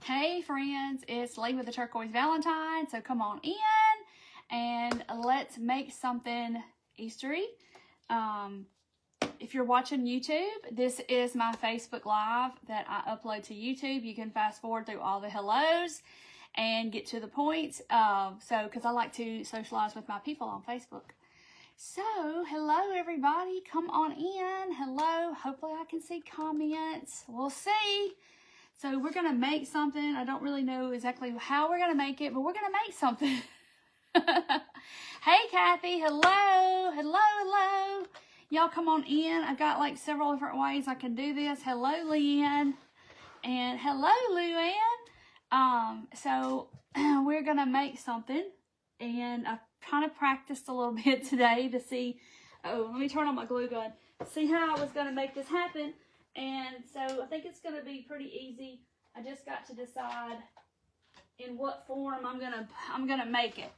Hey friends, it's Lee with the Turquoise Valentine, so come on in and let's make something Eastery. If you're watching YouTube, this is my Facebook Live that I upload to YouTube. You can fast forward through all the hellos and get to the point. Because I like to socialize with my people on Facebook. So, hello everybody, come on in. Hello, hopefully I can see comments. We'll see. So we're going to make something. I don't really know exactly how we're going to make it, but we're going to make something. Hey, Kathy. Hello. Hello, hello. Y'all come on in. I've got like several different ways I can do this. Hello, Leanne. And hello, Luann. So we're going to make something. And I kind of practiced a little bit today to see. Oh, let me turn on my glue gun. See how I was going to make this happen. And so I think it's going to be pretty easy. I just got to decide in what form I'm gonna make it.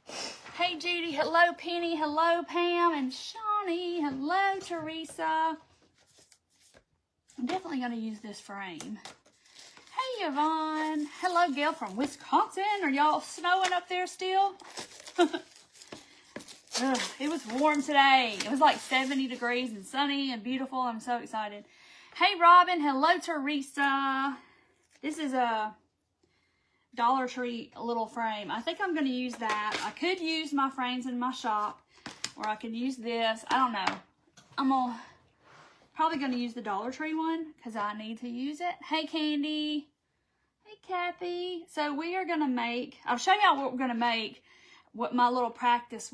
Hey Judy, hello Penny, hello Pam and Shawnee, hello Teresa. I'm definitely gonna use this frame. Hey Yvonne, hello Gail from Wisconsin. Are y'all snowing up there still? Ugh, it was warm today. It was like 70 degrees and sunny and beautiful. I'm so excited. Hey, Robin. Hello, Teresa. This is a Dollar Tree little frame. I think I'm going to use that. I could use my frames in my shop, or I could use this. I don't know. I'm probably going to use the Dollar Tree one because I need to use it. Hey, Candy. Hey, Kathy. So we are going to make, I'll show y'all what we're going to make. What my little practice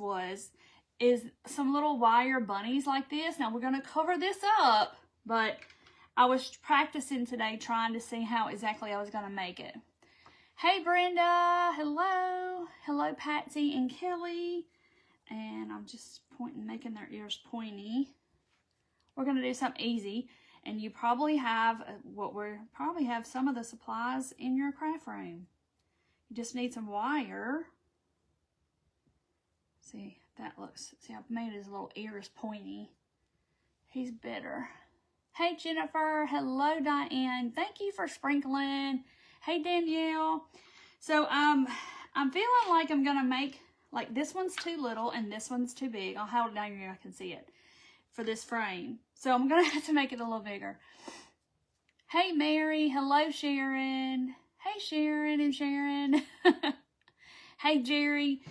is some little wire bunnies like this. Now, we're going to cover this up, but I was practicing today trying to see how exactly I was going to make it. Hey, Brenda. Hello. Hello, Patsy and Kelly. And I'm just making their ears pointy. We're going to do something easy. And you probably have some of the supplies in your craft room. You just need some wire. See, I've made his little ears pointy. He's better. Hey, Jennifer. Hello, Diane. Thank you for sprinkling. Hey, Danielle. So, I'm feeling like I'm going to make, like, this one's too little and this one's too big. I'll hold it down here, I can see it, for this frame. So, I'm going to have to make it a little bigger. Hey, Mary. Hello, Sharon. Hey, Sharon and Sharon. Hey, Jerry.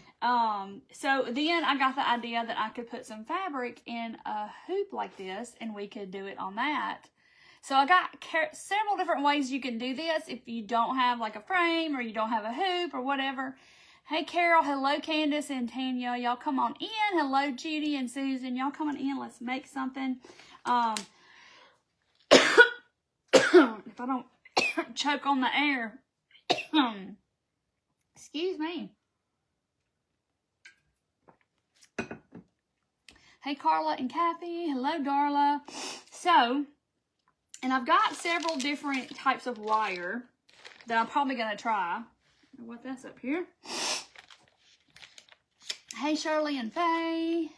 So then I got the idea that I could put some fabric in a hoop like this and we could do it on that. So I got several different ways you can do this if you don't have like a frame or you don't have a hoop or whatever. Hey, Carol. Hello, Candace and Tanya. Y'all come on in. Hello, Judy and Susan. Y'all come on in. Let's make something. If I don't choke on the air. Excuse me. Hey, Carla and Kathy. Hello, Darla. So, and I've got several different types of wire that I'm probably going to try. What that's up here. Hey, Shirley and Faye.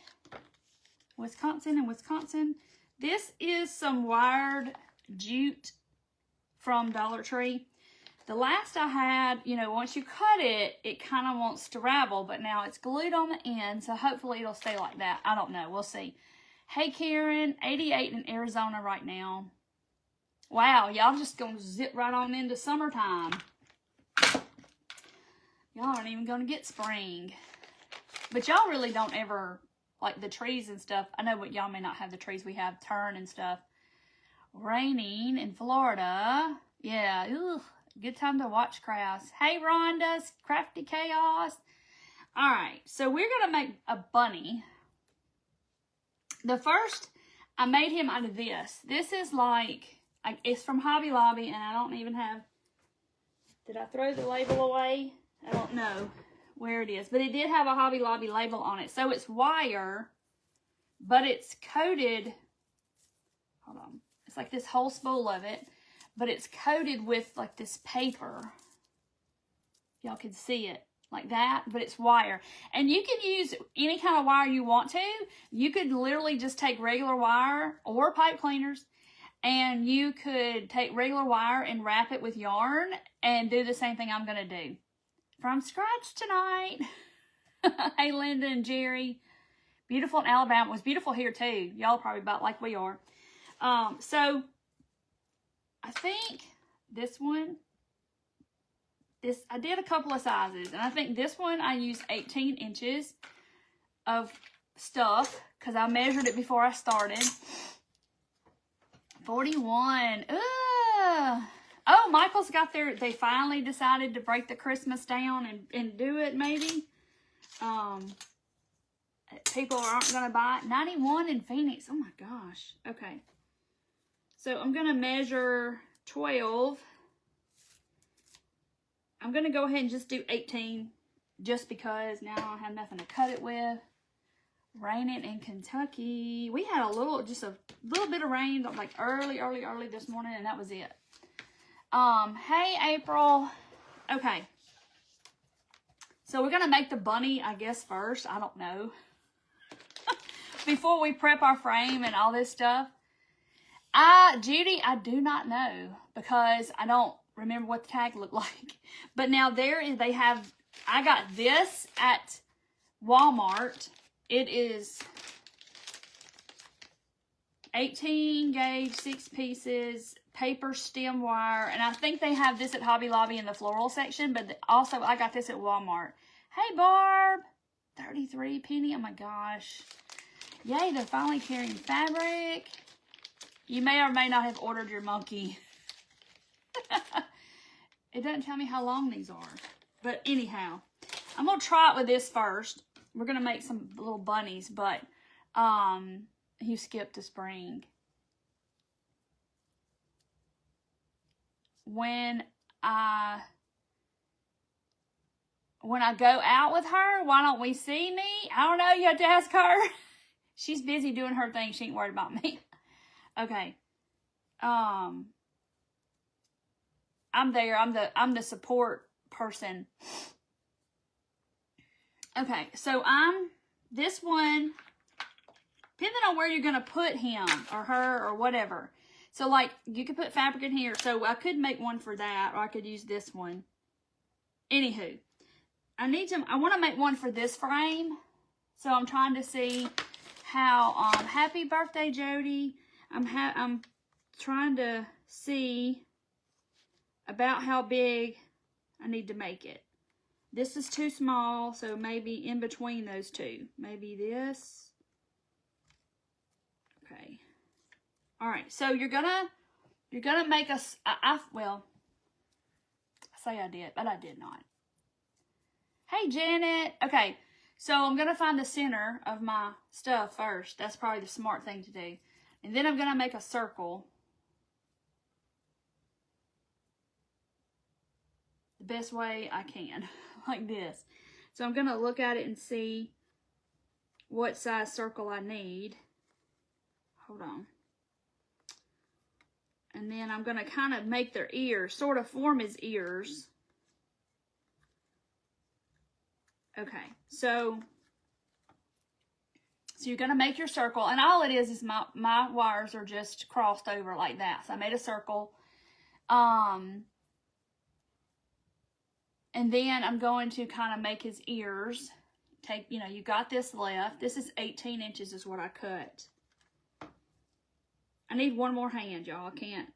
Wisconsin and Wisconsin. This is some wired jute from Dollar Tree. The last I had, once you cut it, it kind of wants to ravel, but now it's glued on the end, so hopefully it'll stay like that. I don't know. We'll see. Hey, Karen. 88 in Arizona right now. Wow, y'all just going to zip right on into summertime. Y'all aren't even going to get spring. But y'all really don't ever, like the trees and stuff. I know what y'all may not have the trees we have, turn and stuff. Raining in Florida. Yeah, ugh. Good time to watch crafts. Hey, Rhonda, Crafty Chaos. All right, so we're going to make a bunny. The first, I made him out of this. This is like, it's from Hobby Lobby, and I don't even have, did I throw the label away? I don't know where it is, but it did have a Hobby Lobby label on it. So it's wire, but it's coated, hold on, it's like this whole spool of it. But it's coated with like this paper. Y'all can see it like that, but it's wire. And you can use any kind of wire you want to. You could literally just take regular wire or pipe cleaners And you could take regular wire and wrap it with yarn and do the same thing I'm going to do. From scratch tonight. Hey, Linda and Jerry. Beautiful in Alabama. It was beautiful here too. Y'all are probably about like we are. So I think this one, I did a couple of sizes. And I think this one I used 18 inches of stuff because I measured it before I started. 41. Ugh. Oh, Michael's got they finally decided to break the Christmas down and do it maybe. People aren't going to buy it. 91 in Phoenix. Oh my gosh. Okay. So I'm going to measure 12. I'm going to go ahead and just do 18 just because now I have nothing to cut it with. Raining in Kentucky. We had just a little bit of rain like early this morning, and that was it. Hey, April. Okay. So we're going to make the bunny, I guess, first. I don't know. Before we prep our frame and all this stuff. Judy, I do not know because I don't remember what the tag looked like. But now I got this at Walmart. It is 18 gauge, 6 pieces, paper stem wire. And I think they have this at Hobby Lobby in the floral section. But also, I got this at Walmart. Hey, Barb. 33 penny. Oh, my gosh. Yay, they're finally carrying fabric. You may or may not have ordered your monkey. It doesn't tell me how long these are. But anyhow, I'm going to try it with this first. We're going to make some little bunnies, but you skipped a spring. When I go out with her, why don't we see me? I don't know. You have to ask her. She's busy doing her thing. She ain't worried about me. Okay. I'm there. I'm the support person. Okay, so this one, depending on where you're going to put him or her or whatever. So, like, you could put fabric in here. So, I could make one for that, or I could use this one. Anywho, I want to make one for this frame. So, I'm trying to see how, happy birthday, Jody. I'm trying to see about how big I need to make it. This is too small, so maybe in between those two. Maybe this. Okay. All right. So you're gonna make us. Well, I say I did, but I did not. Hey, Janet. Okay. So I'm gonna find the center of my stuff first. That's probably the smart thing to do, and then I'm gonna make a circle. The best way I can. Like this. So I'm going to look at it and see what size circle I need. Hold on. And then I'm going to kind of make their ears, sort of form his ears. Okay, so you're going to make your circle. And all it is my wires are just crossed over like that. So I made a circle. And then I'm going to kind of make his ears. You got this left. This is 18 inches is what I cut. I need one more hand, y'all. I can't.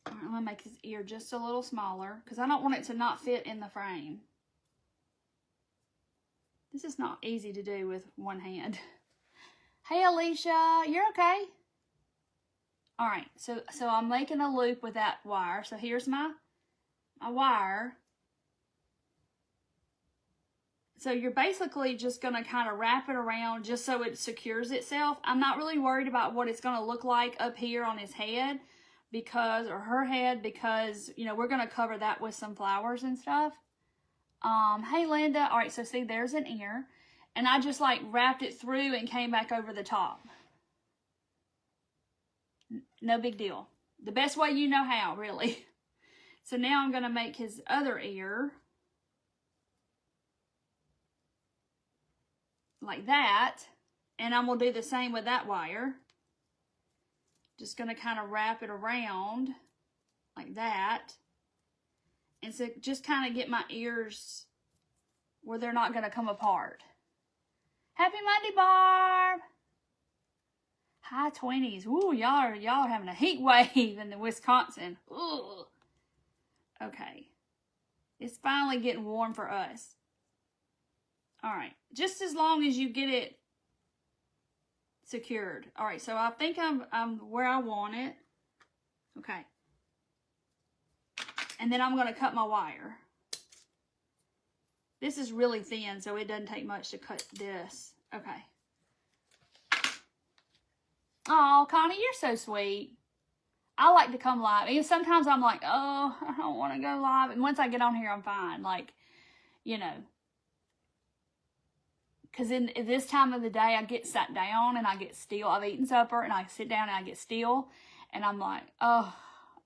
All right, I'm going to make his ear just a little smaller because I don't want it to not fit in the frame. This is not easy to do with one hand. Hey, Alicia. You're okay? All right, so I'm making a loop with that wire. So here's my wire. So you're basically just going to kind of wrap it around just so it secures itself. I'm not really worried about what it's going to look like up here on his head or her head because, we're going to cover that with some flowers and stuff. Hey, Linda. All right, so see, there's an ear. And I just like wrapped it through and came back over the top. No big deal. The best way you know how, really. So now I'm going to make his other ear like that. And I'm going to do the same with that wire. Just going to kind of wrap it around like that. And so just kind of get my ears where they're not going to come apart. Happy Monday, Barb. High 20s. Ooh, y'all are having a heat wave in the Wisconsin. Ooh. Okay. It's finally getting warm for us. All right. Just as long as you get it secured. All right. So I think I'm where I want it. Okay. And then I'm going to cut my wire. This is really thin, so it doesn't take much to cut this. Okay. Oh, Connie, you're so sweet. I like to come live. Even sometimes I'm like, oh, I don't want to go live. And once I get on here, I'm fine. Like, you know. Because in this time of the day, I get sat down and I get still. I've eaten supper and I sit down and I get still. And I'm like, oh,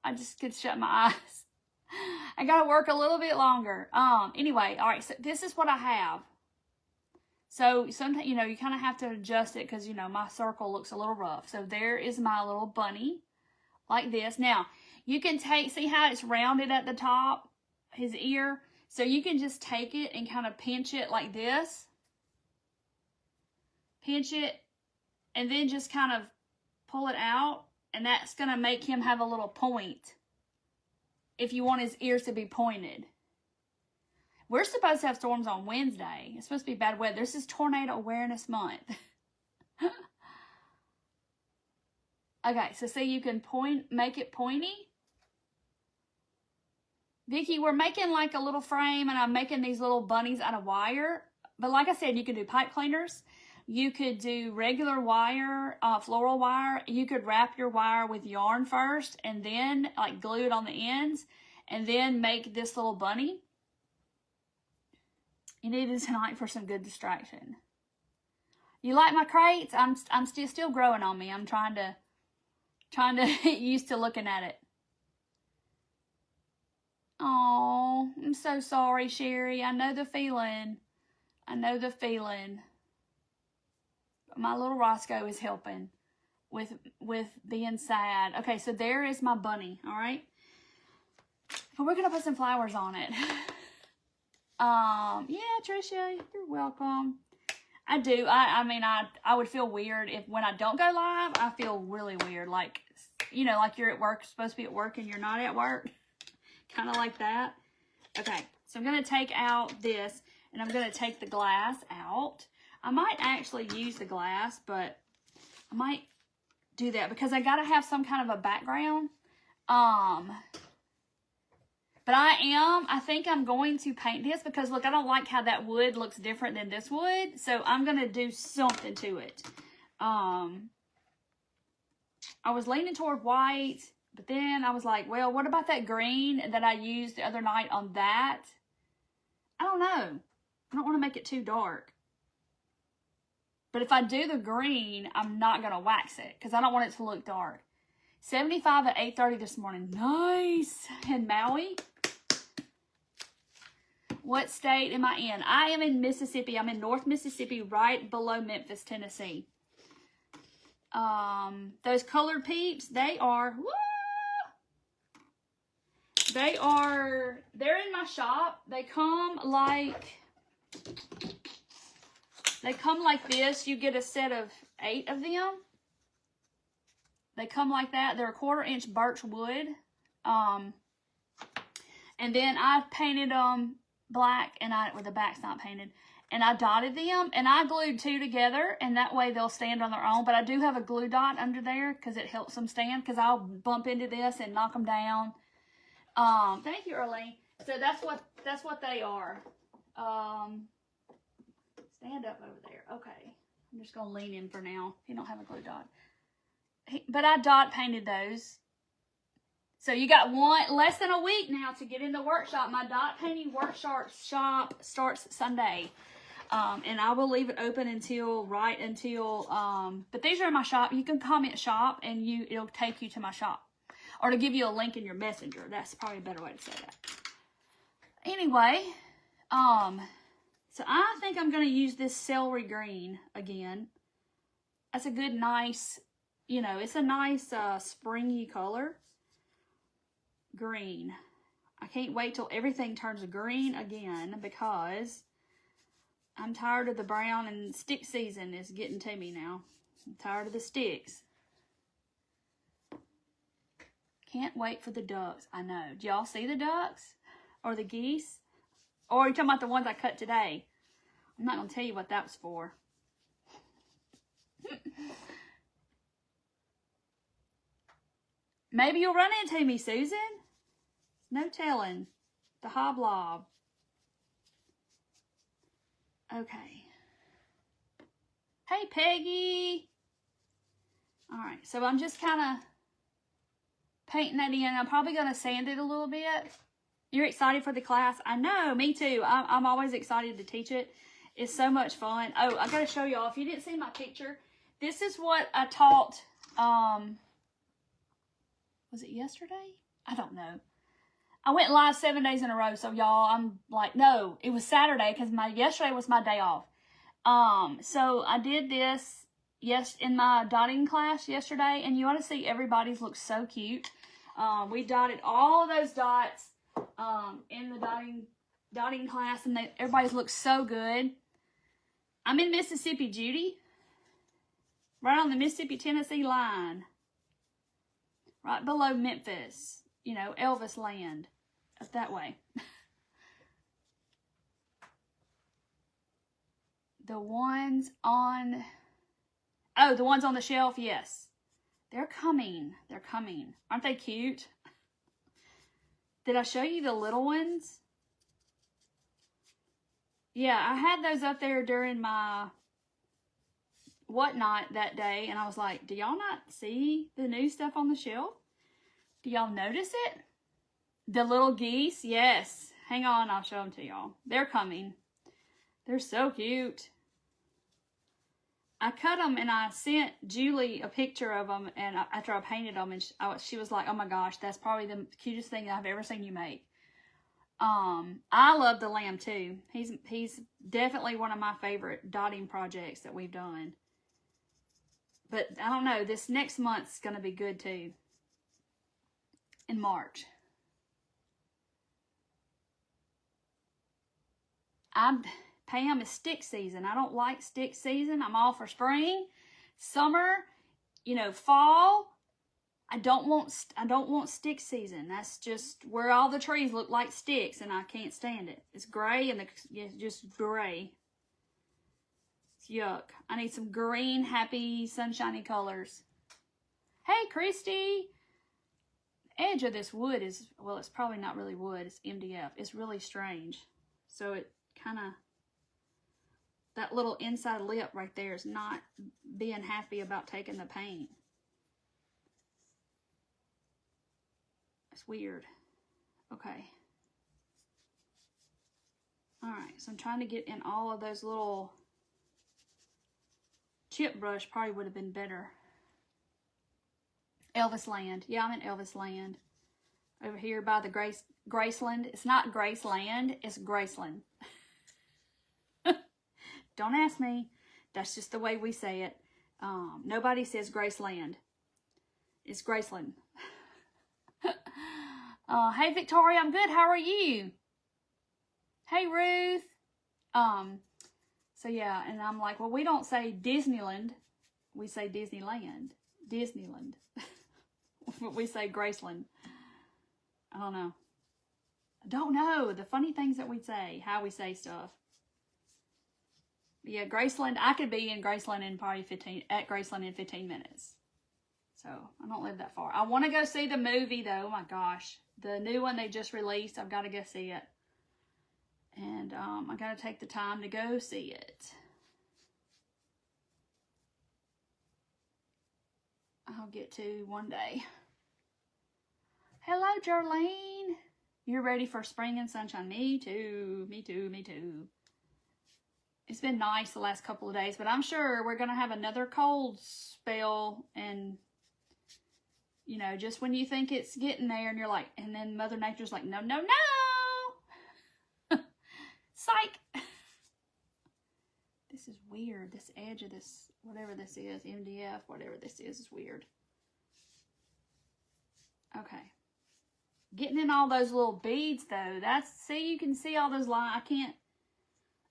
I just could shut my eyes. I got to work a little bit longer. Anyway, all right. So this is what I have. So sometimes, you know, you kind of have to adjust it because, you know, my circle looks a little rough. So there is my little bunny like this. Now, you can see how it's rounded at the top, his ear. So you can just take it and kind of pinch it like this. Pinch it and then just kind of pull it out. And that's going to make him have a little point if you want his ears to be pointed. We're supposed to have storms on Wednesday. It's supposed to be bad weather. This is Tornado Awareness Month. Okay, so see, you can make it pointy. Vicki, we're making like a little frame, and I'm making these little bunnies out of wire. But like I said, you can do pipe cleaners. You could do regular wire, floral wire. You could wrap your wire with yarn first, and then like glue it on the ends, and then make this little bunny. You need it tonight for some good distraction. You like my crates? I'm still growing on me. I'm trying to get used to looking at it. Oh, I'm so sorry, Sherry. I know the feeling. My little Roscoe is helping with being sad. Okay, so there is my bunny. All right, but we're gonna put some flowers on it. Yeah, Tricia, you're welcome. I do. I mean, I would feel weird if when I don't go live, I feel really weird. Like, you know, like you're at work, supposed to be at work and you're not at work. Kind of like that. Okay, so I'm going to take out this and I'm going to take the glass out. I might actually use the glass, but I might do that because I got to have some kind of a background. But I think I'm going to paint this because, look, I don't like how that wood looks different than this wood. So I'm going to do something to it. I was leaning toward white, but then I was like, well, what about that green that I used the other night on that? I don't know. I don't want to make it too dark. But if I do the green, I'm not going to wax it because I don't want it to look dark. 75 at 8:30 this morning. Nice. In Maui. What state am I in? I am in Mississippi. I'm in North Mississippi, right below Memphis, Tennessee. Those colored peeps, they're in my shop. They come like this. You get a set of 8 of them. They come like that. They're a 1/4 inch birch wood. And then I painted them black, and the back's not painted, and I dotted them, and I glued 2 together, and that way they'll stand on their own. But I do have a glue dot under there because it helps them stand, because I'll bump into this and knock them down. Thank you, Earlene. So that's what they are. Stand up over there. Okay, I'm just gonna lean in for now. You don't have a glue dot, but I dot painted those. So you got less than a week now to get in the workshop. My dot painting workshop starts Sunday. And I will leave it open until, but these are in my shop. You can comment shop and it'll take you to my shop. Or to give you a link in your messenger. That's probably a better way to say that. Anyway, so I think I'm going to use this celery green again. That's a good, nice you know, it's a nice springy color. Green. I can't wait till everything turns green again because I'm tired of the brown, and stick season is getting to me now. I'm tired of the sticks. Can't wait for the ducks. I know. Do y'all see the ducks? Or the geese? Or are you talking about the ones I cut today? I'm not going to tell you what that was for. Maybe you'll run into me, Susan. No telling. The hoblob. Okay. Hey, Peggy. All right, so I'm just kind of painting that in. I'm probably going to sand it a little bit. You're excited for the class? I know, me too. I'm always excited to teach it. It's so much fun. Oh, I got to show y'all. If you didn't see my picture, this is what I taught. Was it yesterday? I don't know. I went live 7 days in a row, so y'all, I'm like, no, it was Saturday because yesterday was my day off. So I did this, in my dotting class yesterday, and you ought to see everybody's looks so cute. We dotted all those dots in the dotting class, and everybody's looks so good. I'm in Mississippi, Judy, right on the Mississippi-Tennessee line, right below Memphis. You know, Elvis land, up that way. The ones on, the ones on the shelf, yes. They're coming. They're coming. Aren't they cute? Did I show you the little ones? Yeah, I had those up there during my whatnot that day, and I was like, do y'all not see the new stuff on the shelf? Do y'all notice it? The little geese, yes. Hang on, I'll show them to y'all. They're coming. They're so cute. I cut them and I sent Julie a picture of them, and after I painted them, and she was like, oh my gosh, that's probably the cutest thing I've ever seen you make. I love the lamb too. He's definitely one of my favorite dotting projects that we've done. But I don't know, this next month's going to be good too. In March. Pam, is stick season. I don't like stick season. I'm all for spring, summer, you know, fall. I don't want stick season. That's just where all the trees look like sticks, and I can't stand it. It's gray, and it's just gray. It's yuck. I need some green, happy, sunshiny colors. Hey, Christy. Edge of this wood is, well, it's probably not really wood, it's MDF. It's really strange. So it kind of, that little inside lip right there is not being happy about taking the paint. It's weird. Okay. Alright, so I'm trying to get in all of those little, chip brush probably would have been better. Elvis Land. Yeah, I'm in Elvis Land. Over here by the Graceland. It's not Graceland, it's Graceland. Don't ask me. That's just the way we say it. Nobody says Graceland. It's Graceland. Hey, Victoria, I'm good. How are you? Hey, Ruth. So yeah, and I'm like, well, we don't say Disneyland. We say Disneyland. Disneyland. We say Graceland. I don't know. I don't know. The funny things that we say, how we say stuff. But yeah, Graceland. I could be in Graceland in probably 15 minutes. So I don't live that far. I want to go see the movie though. Oh my gosh. The new one they just released. I've got to go see it. And I got to take the time to go see it. I'll get to one day. Hello, Jarlene. You're ready for spring and sunshine. Me too. Me too. Me too. It's been nice the last couple of days, but I'm sure we're going to have another cold spell. And, you know, just when you think it's getting there and you're like, and then Mother Nature's like, no, no, no. Psych. This is weird. This edge of this, whatever this is, MDF, whatever this is weird. Okay. Getting in all those little beads though, see, you can see all those lines. I can't,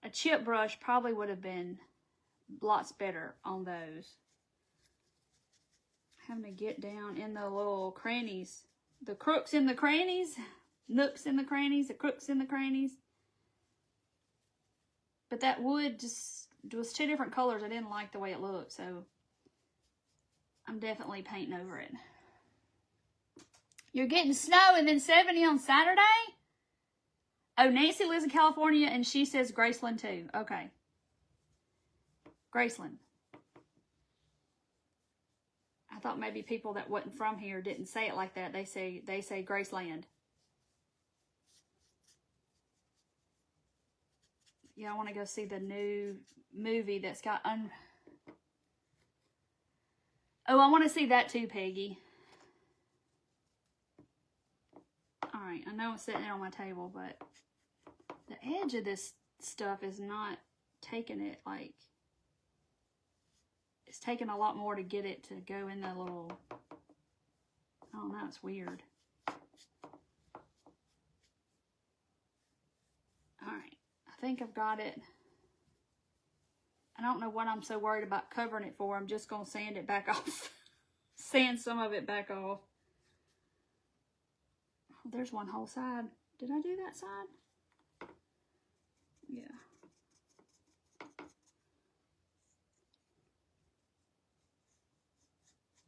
a chip brush probably would have been lots better on those. Having to get down in the little crannies. The crooks in the crannies. Nooks in the crannies. The crooks in the crannies. But that wood just was two different colors. I didn't like the way it looked, so I'm definitely painting over it. You're getting snow and then 70 on Saturday? Oh, Nancy lives in California and she says Graceland too. Okay. Graceland. I thought maybe people that wasn't from here didn't say it like that. They say Graceland. Yeah, I want to go see the new movie that's got Oh, I want to see that too, Peggy. Alright, I know it's sitting there on my table, but the edge of this stuff is not taking it like... It's taking a lot more to get it to go in the little... I don't know, it's weird. Alright, I think I've got it. I don't know what I'm so worried about covering it for. I'm just going to sand it back off. Sand some of it back off. Oh, there's one whole side. Did I do that side? Yeah.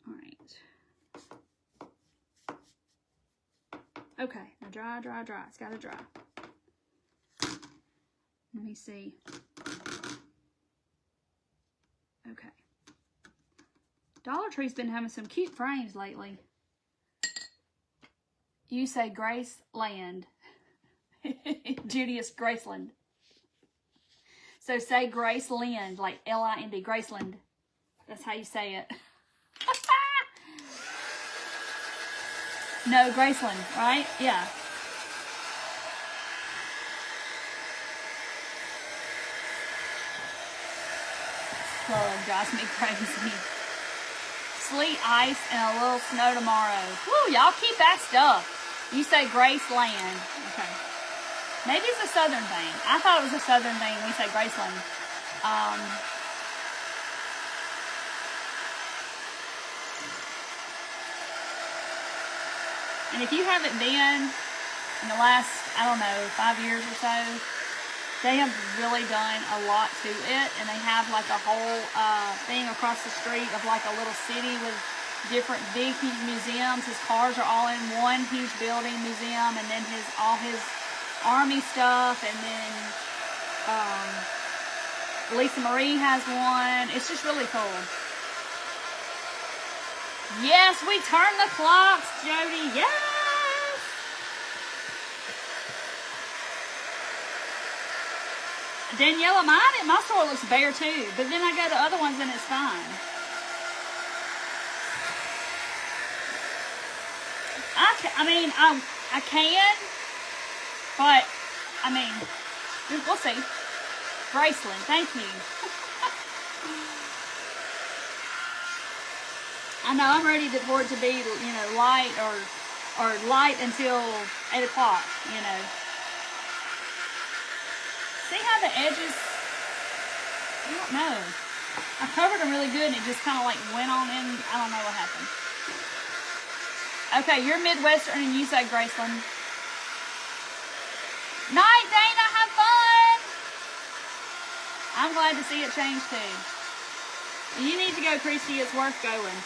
All right. Okay, now dry, dry, dry. It's got to dry. Let me see. Okay. Dollar Tree's been having some cute frames lately. You say Graceland. Judy is Graceland. So say Graceland, like L-I-N-D, Graceland. That's how you say it. No, Graceland, right? Yeah. Plug drives me crazy. Sleet, ice, and a little snow tomorrow. Woo, y'all keep that stuff. You say Graceland. Okay. Maybe it's a southern thing. I thought it was a southern thing when we say Graceland. And if you haven't been in the last, I don't know, 5 years or so, they have really done a lot to it. And they have like a whole thing across the street of like a little city with different big huge museums. His cars are all in one huge building museum, and then all his army stuff, and then Lisa Marie has one. It's just really cool. Yes, we turn the clocks, Jody. Yes. Daniela, my store looks bare too, but then I go to other ones and it's fine. I can, but I mean, we'll see. Graceland, thank you. I know I'm ready for it to be, you know, light or light until 8 o'clock, you know. See how the edges, I don't know. I covered them really good and it just kind of like went on in. I don't know what happened. Okay, you're Midwestern and you say Graceland. Night, Dana, have fun. I'm glad to see it change too. You need to go, Christy. It's worth going.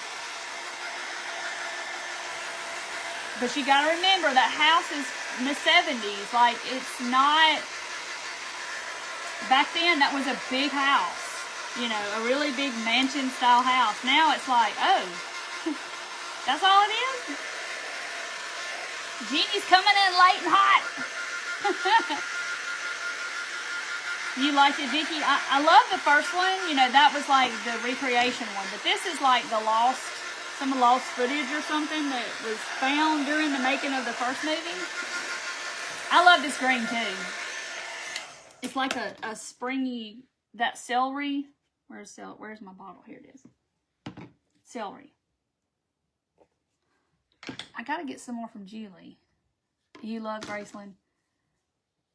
But you got to remember that house is in the 70s. Like, it's not... Back then, that was a big house. You know, a really big mansion-style house. Now it's like, oh, that's all it is? Jeannie's coming in late and hot. You liked it, Vicki? I love the first one. You know, that was like the recreation one. But this is like the some lost footage or something that was found during the making of the first movie. I love this green too. It's like a springy that celery. Where's my bottle? Here it is. Celery. I gotta get some more from Julie. You love Graceland.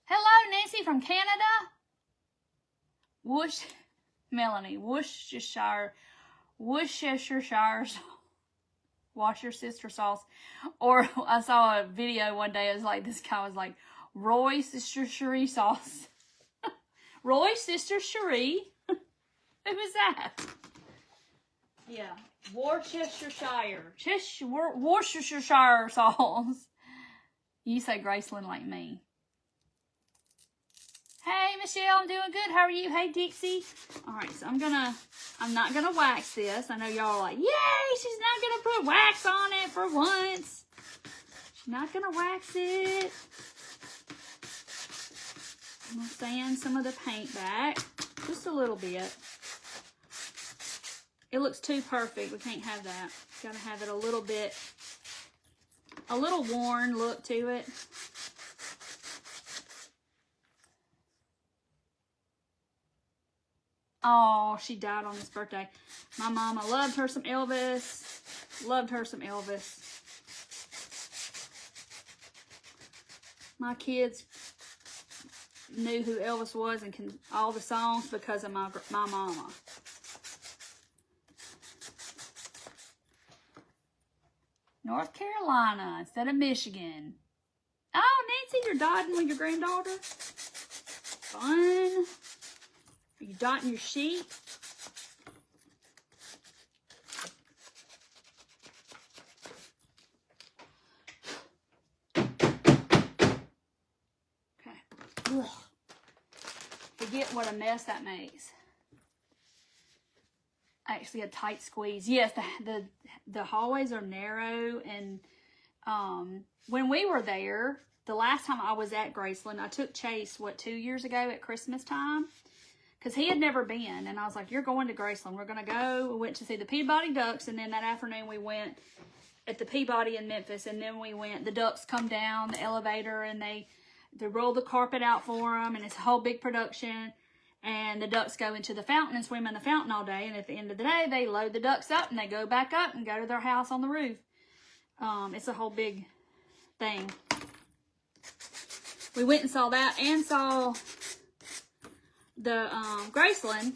Hello, Nancy from Canada. Melanie, Worcestershire sauce. Wash your sister sauce. Or I saw a video one day. It was like, this guy was like, Roy Sister Cherie sauce. Roy Sister Cherie. Who was that? Yeah, Worcestershire sauce. You say Graceland like me. Hey, Michelle, I'm doing good. How are you? Hey, Dixie. All right, so I'm not gonna wax this. I know y'all are like, yay, she's not gonna put wax on it for once. She's not gonna wax it. I'm gonna sand some of the paint back, just a little bit. It looks too perfect. We can't have that. Gotta have it a little bit, a little worn look to it. Oh, she died on his birthday. My mama loved her some Elvis. Loved her some Elvis. My kids knew who Elvis was and can all the songs because of my mama. North Carolina instead of Michigan. Oh, Nancy, you're dotting with your granddaughter? Fun. Are you dotting your sheep? Okay. Ugh. Forget what a mess that makes. Actually, a tight squeeze. Yes, the hallways are narrow, and when we were there, the last time I was at Graceland, I took Chase, 2 years ago at Christmas time? Because he had never been, and I was like, you're going to Graceland. We're going to go. We went to see the Peabody Ducks, and then that afternoon we went at the Peabody in Memphis, and then we went, the Ducks come down the elevator, and they roll the carpet out for them, and it's a whole big production, and the Ducks go into the fountain and swim in the fountain all day, and at the end of the day, they load the Ducks up, and they go back up and go to their house on the roof. It's a whole big thing. We went and saw that, and saw the Graceland.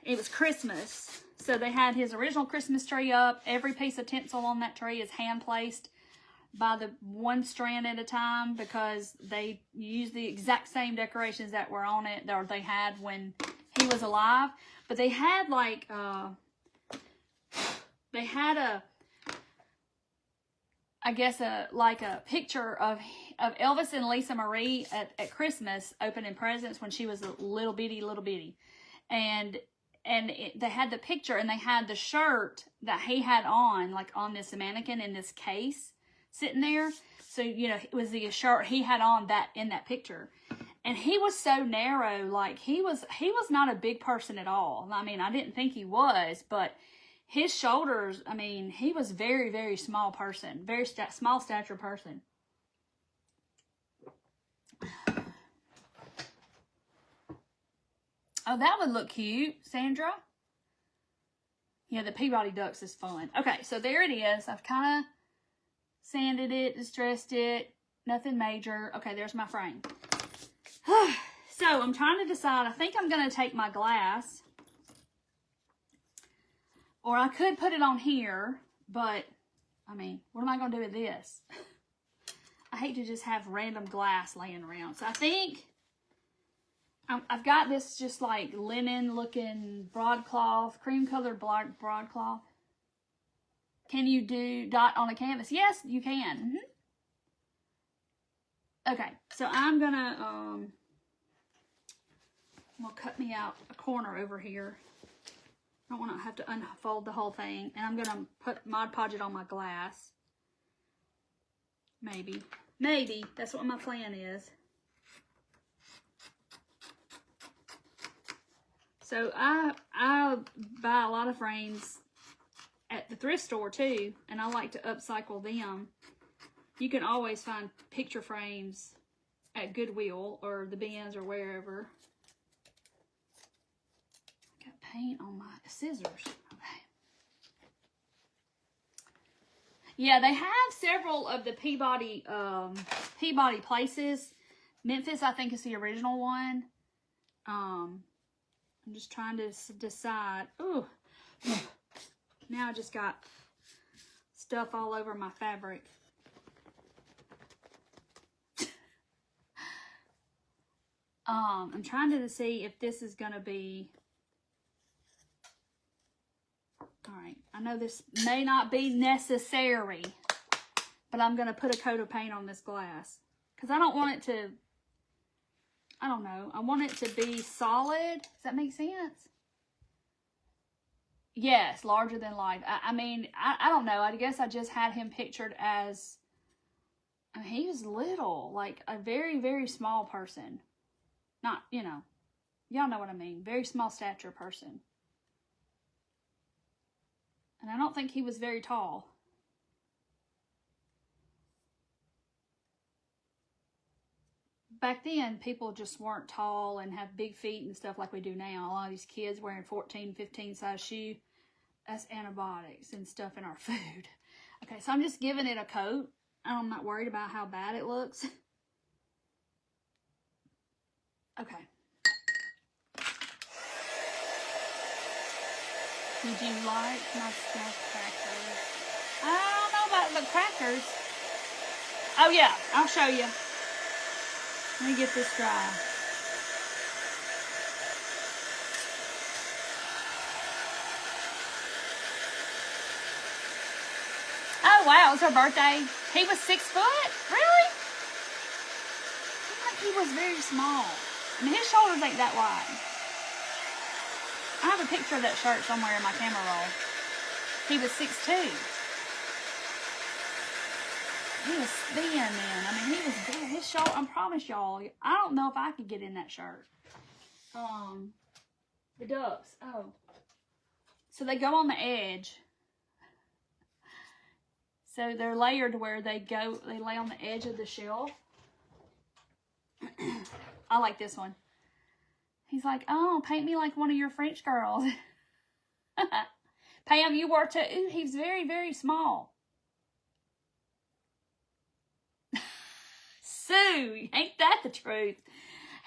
It was Christmas, so they had his original Christmas tree up. Every piece of tinsel on that tree is hand placed by the one strand at a time, because they use the exact same decorations that were on it, or they had when he was alive. But they had like a picture of Elvis and Lisa Marie at Christmas opening presents when she was a little bitty. And they had the picture, and they had the shirt that he had on, like on this mannequin in this case sitting there. So, you know, it was the shirt he had on that in that picture. And he was so narrow, like he was not a big person at all. I mean, I didn't think he was, but his shoulders, I mean, he was very, very small person. Very small stature person. Oh, that would look cute, Sandra. Yeah, the Peabody Ducks is fun. Okay, so there it is. I've kind of sanded it, distressed it. Nothing major. Okay, there's my frame. So I'm trying to decide. I think I'm going to take my glass. Or I could put it on here, but, I mean, what am I going to do with this? I hate to just have random glass laying around. So I think I've got this just like linen looking broadcloth, cream colored broadcloth. Can you do dot on a canvas? Yes, you can. Okay, so I'm gonna cut me out a corner over here. I don't want to have to unfold the whole thing. And I'm going to put Mod Podge it on my glass. Maybe. Maybe. That's what my plan is. So I buy a lot of frames at the thrift store too. And I like to upcycle them. You can always find picture frames at Goodwill or the bins or wherever. paint on my scissors. Okay. Yeah, they have several of the Peabody places. Memphis, I think, is the original one. I'm just trying to decide. Ooh. Now I just got stuff all over my fabric. I'm trying to see if this is going to be... Alright, I know this may not be necessary, but I'm going to put a coat of paint on this glass. Because I don't want it to, I don't know, I want it to be solid. Does that make sense? Yes, larger than life. I mean, I don't know. I guess I just had him pictured as, I mean, he was little, like a very, very small person. Not, you know, y'all know what I mean. Very small stature person. And I don't think he was very tall. Back then, people just weren't tall and have big feet and stuff like we do now. A lot of these kids wearing 14, 15 size shoe. That's antibiotics and stuff in our food. Okay, so I'm just giving it a coat. I'm not worried about how bad it looks. Okay. Did you like my snack crackers? I don't know about the crackers. Oh yeah, I'll show you. Let me get this dry. Oh wow, it was her birthday. He was 6 foot? Really? I think he was very small. I mean, his shoulders ain't that wide. I have a picture of that shirt somewhere in my camera roll. He was 6'2". He was thin, man. I mean, he was big. His shoulder, I promise y'all, I don't know if I could get in that shirt. The ducks. Oh. So they go on the edge. So they're layered where they lay on the edge of the shell. I like this one. He's like, oh, paint me like one of your French girls. Pam, you were too. Ooh, he's very, very small. Sue, ain't that the truth?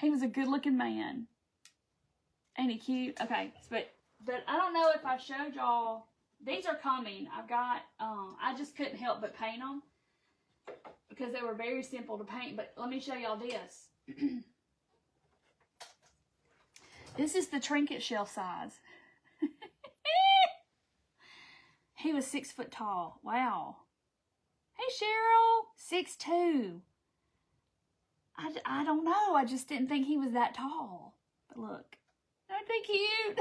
He was a good-looking man. Ain't he cute? Okay, but I don't know if I showed y'all. These are coming. I've got, I just couldn't help but paint them because they were very simple to paint. But let me show y'all this. This is the trinket shell size. He was 6 foot tall. Wow. Hey, Cheryl. 6'2". I don't know. I just didn't think he was that tall. But look. Aren't they cute?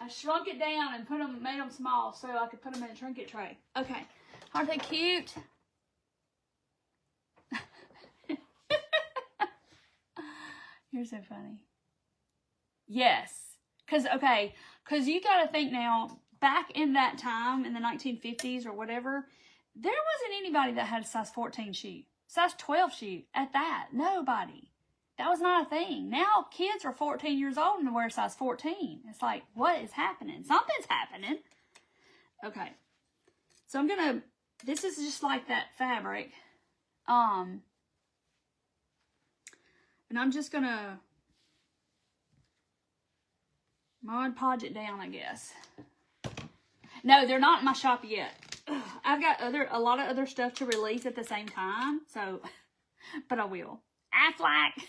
I shrunk it down and made them small so I could put them in a trinket tray. Okay. Aren't they cute? You're so funny. Yes. Because you got to think now, back in that time, in the 1950s or whatever, there wasn't anybody that had a size 14 shoe. Size 12 shoe at that. Nobody. That was not a thing. Now kids are 14 years old and wear size 14. It's like, what is happening? Something's happening. Okay. So I'm going to, this is just like that fabric. And I'm just going to Mod Podge it down, I guess. No, they're not in my shop yet. I've got a lot of other stuff to release at the same time. So, but I will. Aflac.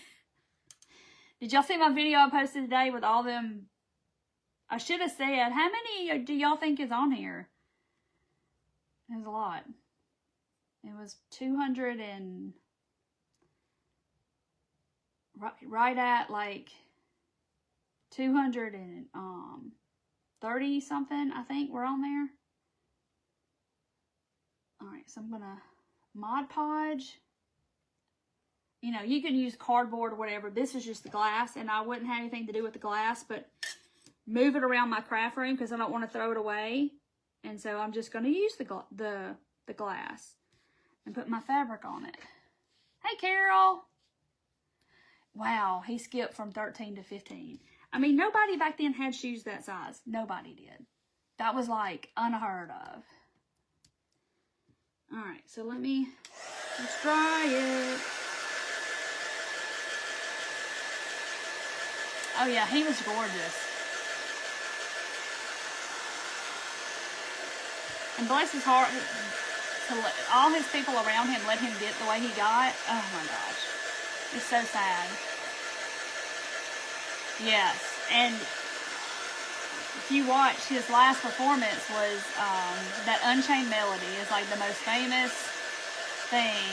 Did y'all see my video I posted today with all them? I should have said, how many do y'all think is on here? There's a lot. It was 200 and... Right at like 230 something, I think we're on there. Alright, so I'm gonna Mod Podge. You know, you can use cardboard or whatever. This is just the glass, and I wouldn't have anything to do with the glass, but move it around my craft room because I don't want to throw it away. And so I'm just going to use the glass and put my fabric on it. Hey, Carol. Wow, he skipped from 13 to 15. I mean, nobody back then had shoes that size. Nobody did. That was like unheard of. All right, so let's try it. Oh yeah, he was gorgeous. And bless his heart, all his people around him let him get the way he got. Oh my gosh. It's so sad. Yes, and if you watch, his last performance was that Unchained Melody is like the most famous thing.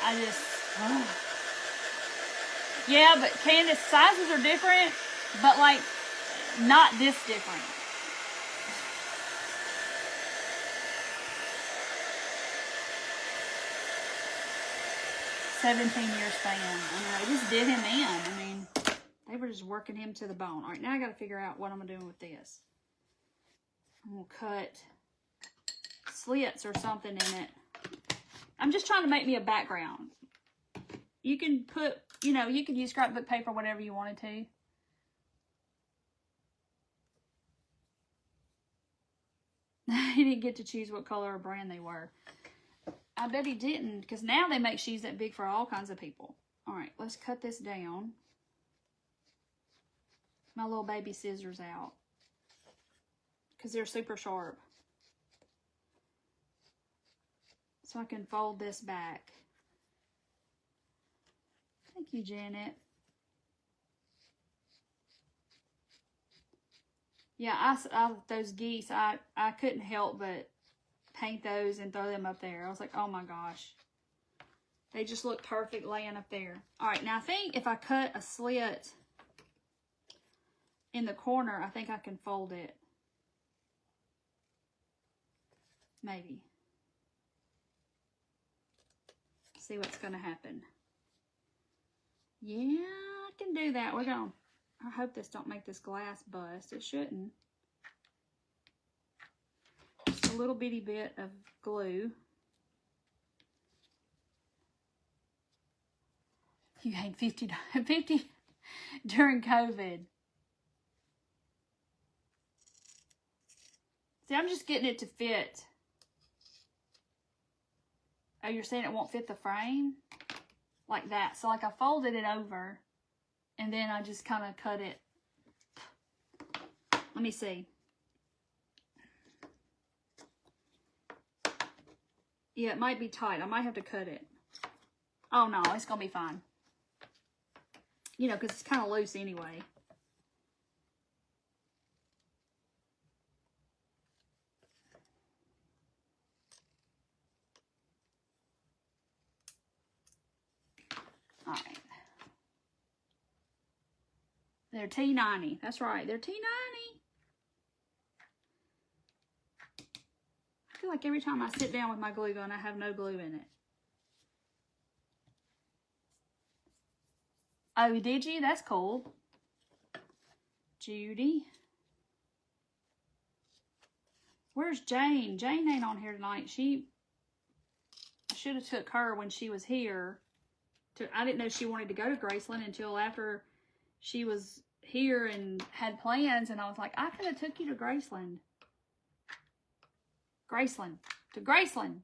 I just, yeah, but Candace, sizes are different, but like not this different. $17-year span. I know, it just did him in. I mean, they were just working him to the bone. All right, now I got to figure out what I'm doing with this. I'm going to cut slits or something in it. I'm just trying to make me a background. You can put, you know, you could use scrapbook paper, whatever you wanted to. He didn't get to choose what color or brand they were. I bet he didn't, because now they make shoes that big for all kinds of people. All right, let's cut this down. My little baby scissors out, because they're super sharp. So I can fold this back. Thank you, Janet. Yeah, those geese, I couldn't help but paint those and throw them up there. I was like, oh my gosh. They just look perfect laying up there. All right, now I think if I cut a slit in the corner, I think I can fold it. Maybe. See what's going to happen. Yeah, I can do that. We're going to, I hope this don't make this glass bust. It shouldn't. Just a little bitty bit of glue. You had 50 during COVID. See, I'm just getting it to fit. Oh, you're saying it won't fit the frame? Like that. So like I folded it over and then I just kind of cut it. Let me see. Yeah, it might be tight. I might have to cut it. Oh no, it's going to be fine. You know, because it's kind of loose anyway. All right. They're T90. That's right. They're T90. I feel like every time I sit down with my glue gun, I have no glue in it. Oh, did you? That's cool. Judy. Where's Jane? Jane ain't on here tonight. I should have took her when she was here. I didn't know she wanted to go to Graceland until after she was here and had plans. And I was like, I could have took you to Graceland. To Graceland.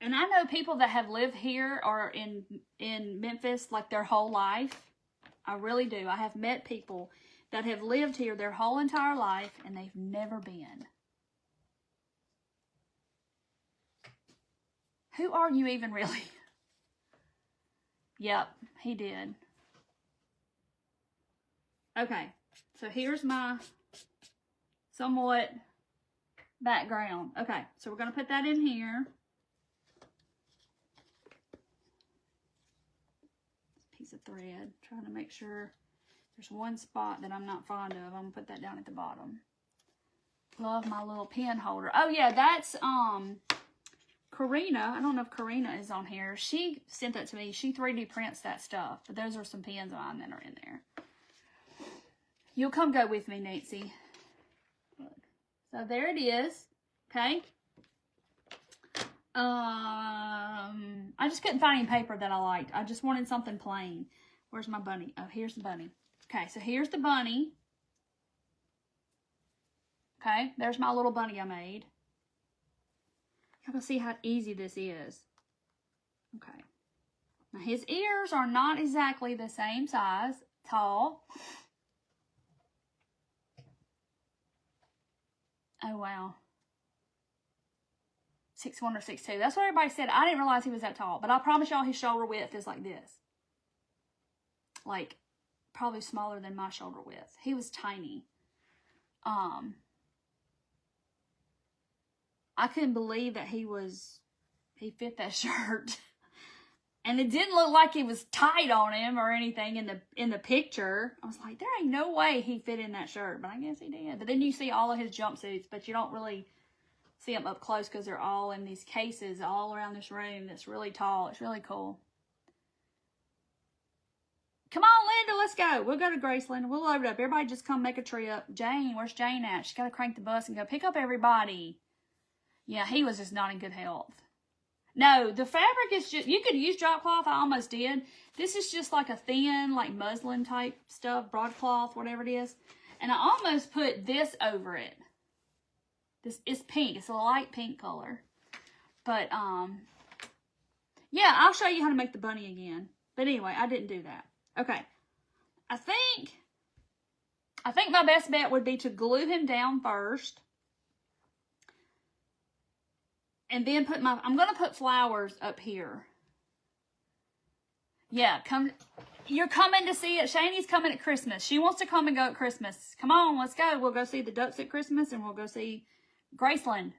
And I know people that have lived here or in Memphis like their whole life. I really do. I have met people that have lived here their whole entire life and they've never been. Who are you even really? Yep, he did. Okay, so here's my somewhat background. Okay, so we're going to put that in here. Piece of thread, trying to make sure there's one spot that I'm not fond of. I'm going to put that down at the bottom. Love my little pen holder. Oh yeah, that's Karina. I don't know if Karina is on here. She sent that to me. She 3D prints that stuff. But those are some pens of mine that are in there. You'll come go with me, Nancy. So there it is. Okay. I just couldn't find any paper that I liked. I just wanted something plain. Where's my bunny? Oh, here's the bunny. Okay, so here's the bunny. Okay, there's my little bunny I made. Y'all can see how easy this is. Okay. Now his ears are not exactly the same size, tall. Oh, wow. 6'1" or 6'2". That's what everybody said. I didn't realize he was that tall. But I promise y'all his shoulder width is like this. Like, probably smaller than my shoulder width. He was tiny. I couldn't believe that he fit that shirt. And it didn't look like it was tight on him or anything in the picture. I was like, there ain't no way he fit in that shirt. But I guess he did. But then you see all of his jumpsuits, but you don't really see them up close because they're all in these cases all around this room that's really tall. It's really cool. Come on, Linda, let's go. We'll go to Graceland. We'll load it up. Everybody just come make a trip. Jane, where's Jane at? She's got to crank the bus and go pick up everybody. Yeah, he was just not in good health. No, the fabric is just, you could use drop cloth. I almost did. This is just like a thin, like muslin type stuff, broadcloth, whatever it is. And I almost put this over it. This is pink. It's a light pink color. But, yeah, I'll show you how to make the bunny again. But anyway, I didn't do that. Okay. I think my best bet would be to glue him down first. And then I'm going to put flowers up here. Yeah, you're coming to see it. Shanie's coming at Christmas. She wants to come and go at Christmas. Come on, let's go. We'll go see the ducks at Christmas and we'll go see Graceland.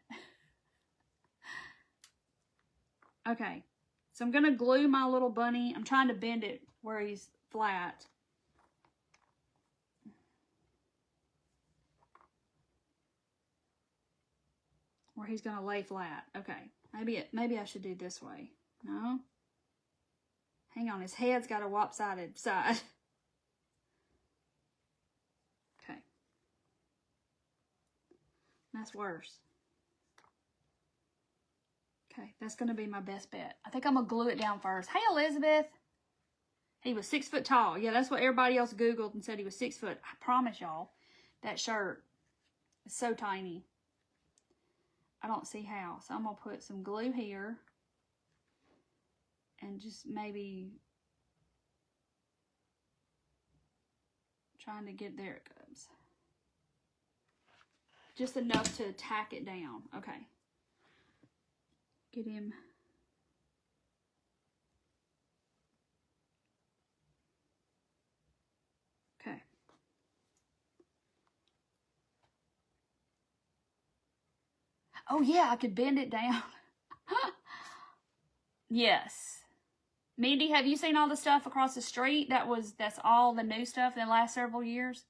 Okay, so I'm going to glue my little bunny. I'm trying to bend it where he's flat. Where he's going to lay flat. Okay. Maybe I should do this way. No? Hang on. His head's got a lopsided side. Okay. That's worse. Okay. That's going to be my best bet. I think I'm going to glue it down first. Hey, Elizabeth. He was 6 foot tall. Yeah, that's what everybody else Googled and said he was 6 foot. I promise y'all, that shirt is so tiny. I don't see how. So I'm going to put some glue here. And just maybe trying to get, there it goes. Just enough to tack it down. Okay. Get him. Okay. Oh, yeah, I could bend it down. Yes. Mindy, have you seen all the stuff across the street? That's all the new stuff in the last several years.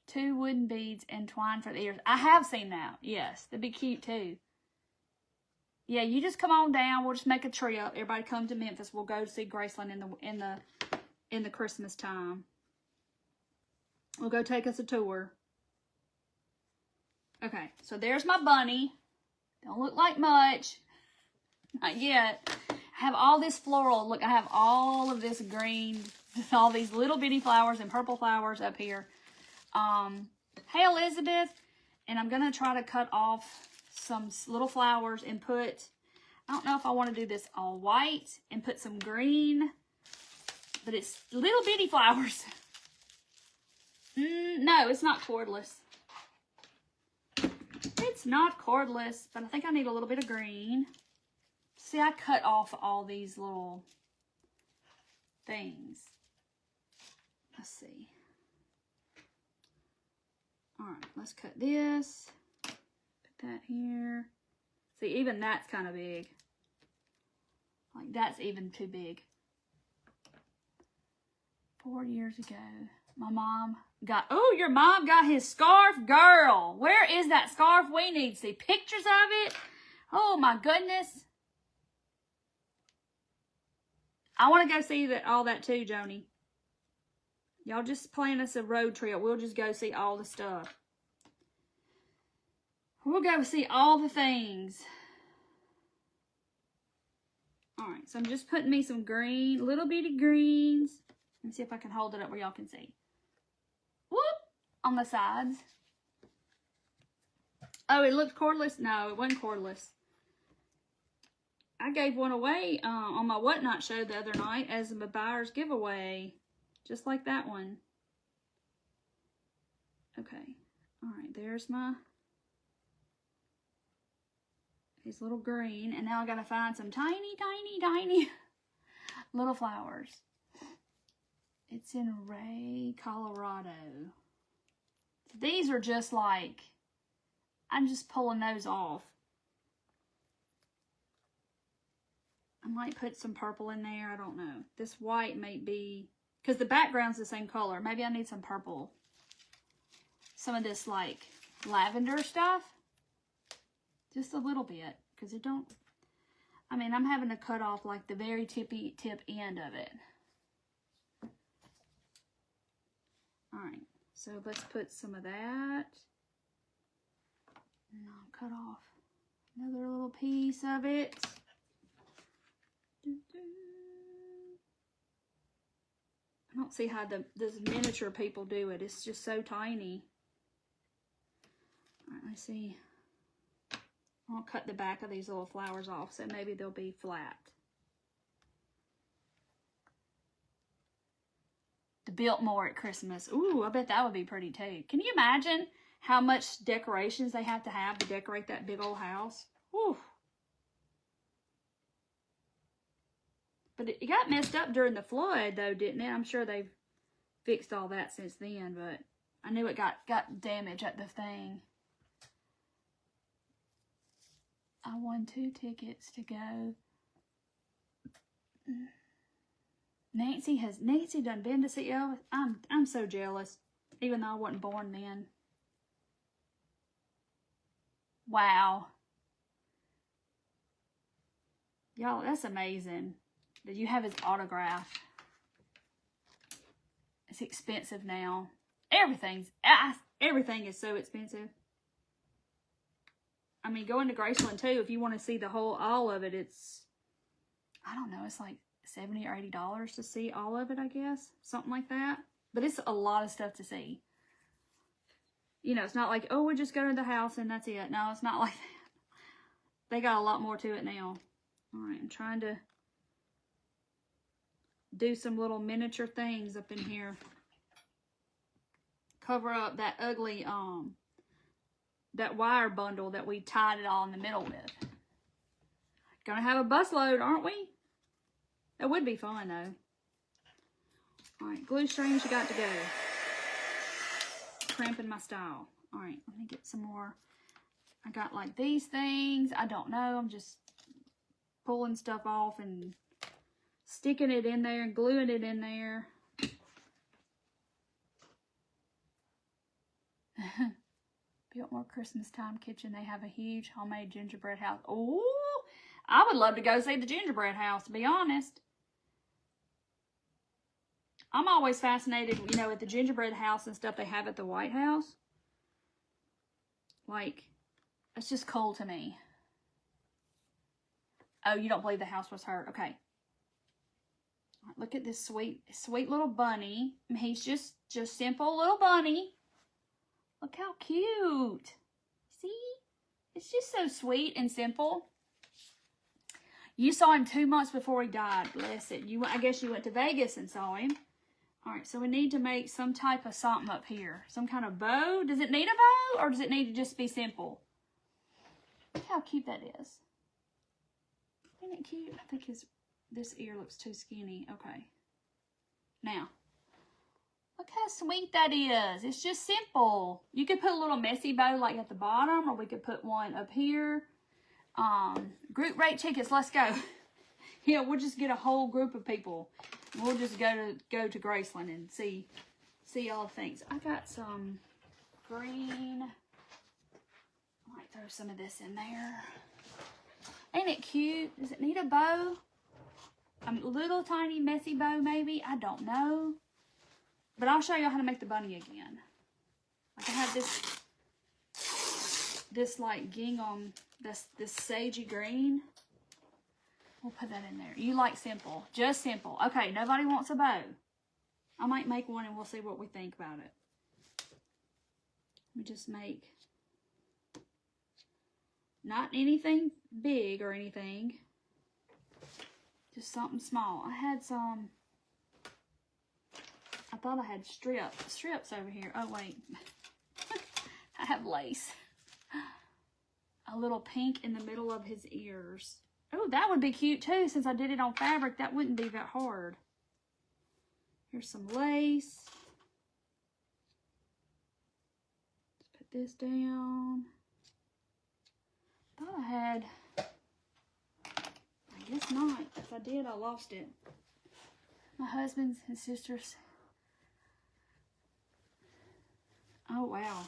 2 wooden beads and twine for the ears. I have seen that. Yes, that'd be cute too. Yeah, you just come on down. We'll just make a trip. Everybody come to Memphis. We'll go see Graceland in the Christmas time. We'll go take us a tour. Okay, so there's my bunny. Don't look like much. Not yet. I have all this floral. Look, I have all of this green, all these little bitty flowers and purple flowers up here. Hey, Elizabeth. And I'm going to try to cut off some little flowers and put, I don't know if I want to do this all white and put some green, but it's little bitty flowers. No, it's not cordless. It's not cordless, but I think I need a little bit of green. See, I cut off all these little things. Let's see. All right, let's cut this. Put that here. See, even that's kind of big. Like, that's even too big. 4 years ago, my mom got, oh, your mom got his scarf, girl. Where is that scarf? We need to see pictures of it. Oh, my goodness. I want to go see all that too, Joni. Y'all just plan us a road trip. We'll just go see all the stuff. We'll go see all the things. All right, so I'm just putting me some green, little bitty greens. Let me see if I can hold it up where y'all can see. Whoop! On the sides. Oh, it looked cordless? No, it wasn't cordless. I gave one away on my Whatnot show the other night as a buyer's giveaway. Just like that one. Okay. All right, there's my... these little green. And now I gotta find some tiny, tiny, tiny little flowers. It's in Ray, Colorado. These are just like... I'm just pulling those off. I might put some purple in there. I don't know. This white may be... because the background's the same color. Maybe I need some purple. Some of this, like, lavender stuff. Just a little bit. Because it don't... I mean, I'm having to cut off, like, the very tip end of it. Alright. So, let's put some of that. And I'll cut off another little piece of it. I don't see how those miniature people do it. It's just so tiny. All right, let's see. I'll cut the back of these little flowers off so maybe they'll be flat. The Biltmore at Christmas. Ooh, I bet that would be pretty too. Can you imagine how much decorations they have to decorate that big old house? Ooh. But it got messed up during the flood, though, didn't it? I'm sure they've fixed all that since then, but I knew it got damaged at the thing. I won 2 tickets to go. Nancy done been to see Elvis. I'm so jealous, even though I wasn't born then. Wow. Y'all, that's amazing. Did you have his autograph? It's expensive now. Everything is so expensive. I mean, going to Graceland too, if you want to see all of it, it's, I don't know, it's like $70 or $80 to see all of it, I guess. Something like that. But it's a lot of stuff to see. You know, it's not like, oh, we just go to the house and that's it. No, it's not like that. They got a lot more to it now. All right, I'm trying to do some little miniature things up in here. Cover up that ugly, that wire bundle that we tied it all in the middle with. Gonna have a busload, aren't we? That would be fun, though. All right, glue strings you got to go. Cramping my style. All right, let me get some more. I got like these things. I don't know. I'm just pulling stuff off and sticking it in there and gluing it in there. Biltmore Christmas Time Kitchen. They have a huge homemade gingerbread house. Oh, I would love to go see the gingerbread house, to be honest. I'm always fascinated, you know, with the gingerbread house and stuff they have at the White House. Like, it's just cool to me. Oh, you don't believe the house was hurt. Okay. Look at this sweet little bunny. He's just simple little bunny. Look how cute. See? It's just so sweet and simple. You saw him 2 months before he died. Bless it. I guess you went to Vegas and saw him. All right, so we need to make some type of something up here. Some kind of bow. Does it need a bow or does it need to just be simple? Look how cute that is. Isn't it cute? I think this ear looks too skinny. Okay. Now, look how sweet that is. It's just simple. You could put a little messy bow like at the bottom, or we could put one up here. Group rate tickets. Let's go. Yeah, we'll just get a whole group of people. We'll just go to Graceland and see all the things. I got some green. I might throw some of this in there. Ain't it cute? Does it need a bow? A little tiny messy bow maybe? I don't know. But I'll show you how to make the bunny again. Like I have this like gingham, this sagey green. We'll put that in there. You like simple. Just simple. Okay, nobody wants a bow. I might make one and we'll see what we think about it. We just make not anything big or anything. Just something small. I had some, I thought I had strips over here. Oh, wait. I have lace. A little pink in the middle of his ears. Oh, that would be cute too. Since I did it on fabric, that wouldn't be that hard. Here's some lace. Let's put this down. Thought I had, I guess not. If I did, I lost it. My husband's and sister's. Oh, wow.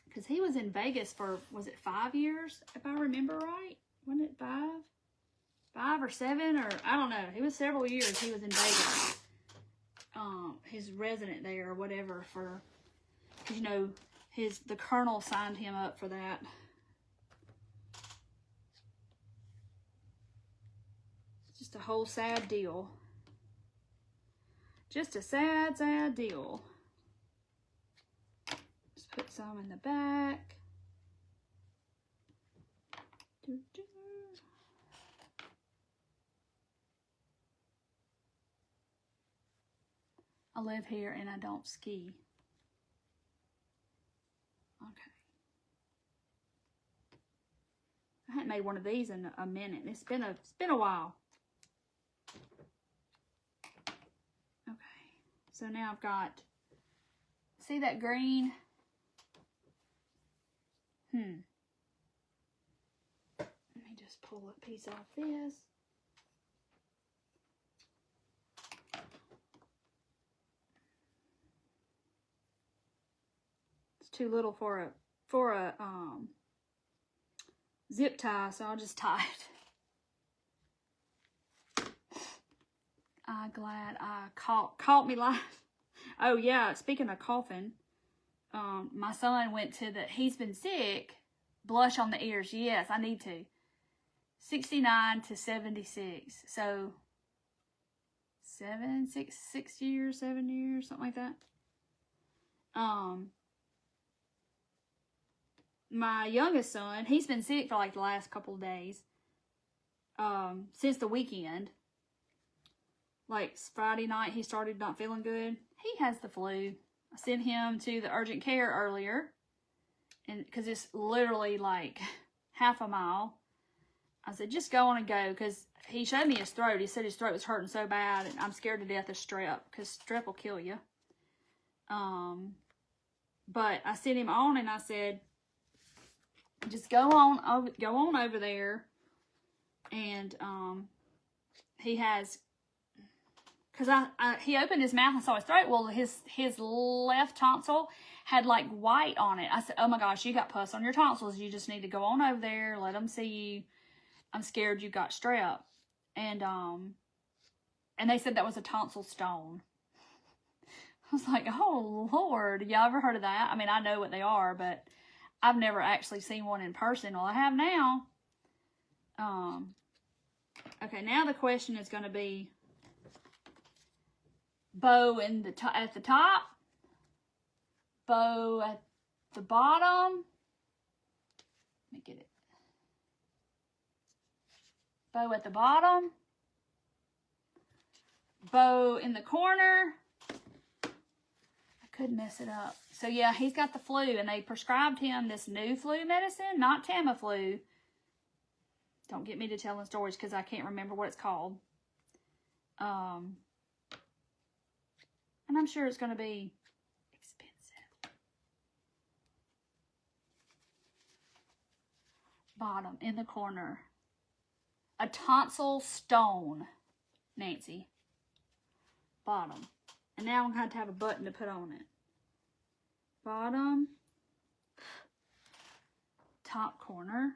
Because he was in Vegas for, was it 5 years, if I remember right? Wasn't it 5? 5 or 7, or I don't know. It was several years he was in Vegas. His resident there or whatever for, because, you know, the colonel signed him up for that. It's just a whole sad deal. Just a sad, sad deal. Just put some in the back. Doo-doo. I live here and I don't ski. Okay. I hadn't made one of these in a minute. It's been a while. Okay. So now I've got, see that green? Let me just pull a piece off this. Too little for a zip tie, so I'll just tie it. I'm glad I caught me live. Oh yeah, speaking of coughing, my son went to he's been sick. Blush on the ears. Yes, I need to. 69 to 76. So 7 years, something like that. My youngest son, he's been sick for like the last couple of days. Since the weekend. Like Friday night, he started not feeling good. He has the flu. I sent him to the urgent care earlier. And because it's literally like half a mile. I said, just go on and go. Because he showed me his throat. He said his throat was hurting so bad. And I'm scared to death of strep. Because strep will kill you. But I sent him on and I said, just go on over there. And he has, because he opened his mouth and saw his throat. Well, his left tonsil had like white on it. I said, oh my gosh, you got pus on your tonsils. You just need to go on over there. Let them see you. I'm scared you got strep. And they said that was a tonsil stone. I was like, oh Lord, y'all ever heard of that? I mean, I know what they are, but I've never actually seen one in person. Well, I have now. Okay, now the question is going to be bow at the top, bow at the bottom. Let me get it. Bow at the bottom, bow in the corner. I could mess it up. So yeah, he's got the flu, and they prescribed him this new flu medicine, not Tamiflu. Don't get me to telling stories because I can't remember what it's called. And I'm sure it's going to be expensive. Bottom in the corner. A tonsil stone, Nancy. Bottom. And now I'm going to have a button to put on it. Bottom. Top corner.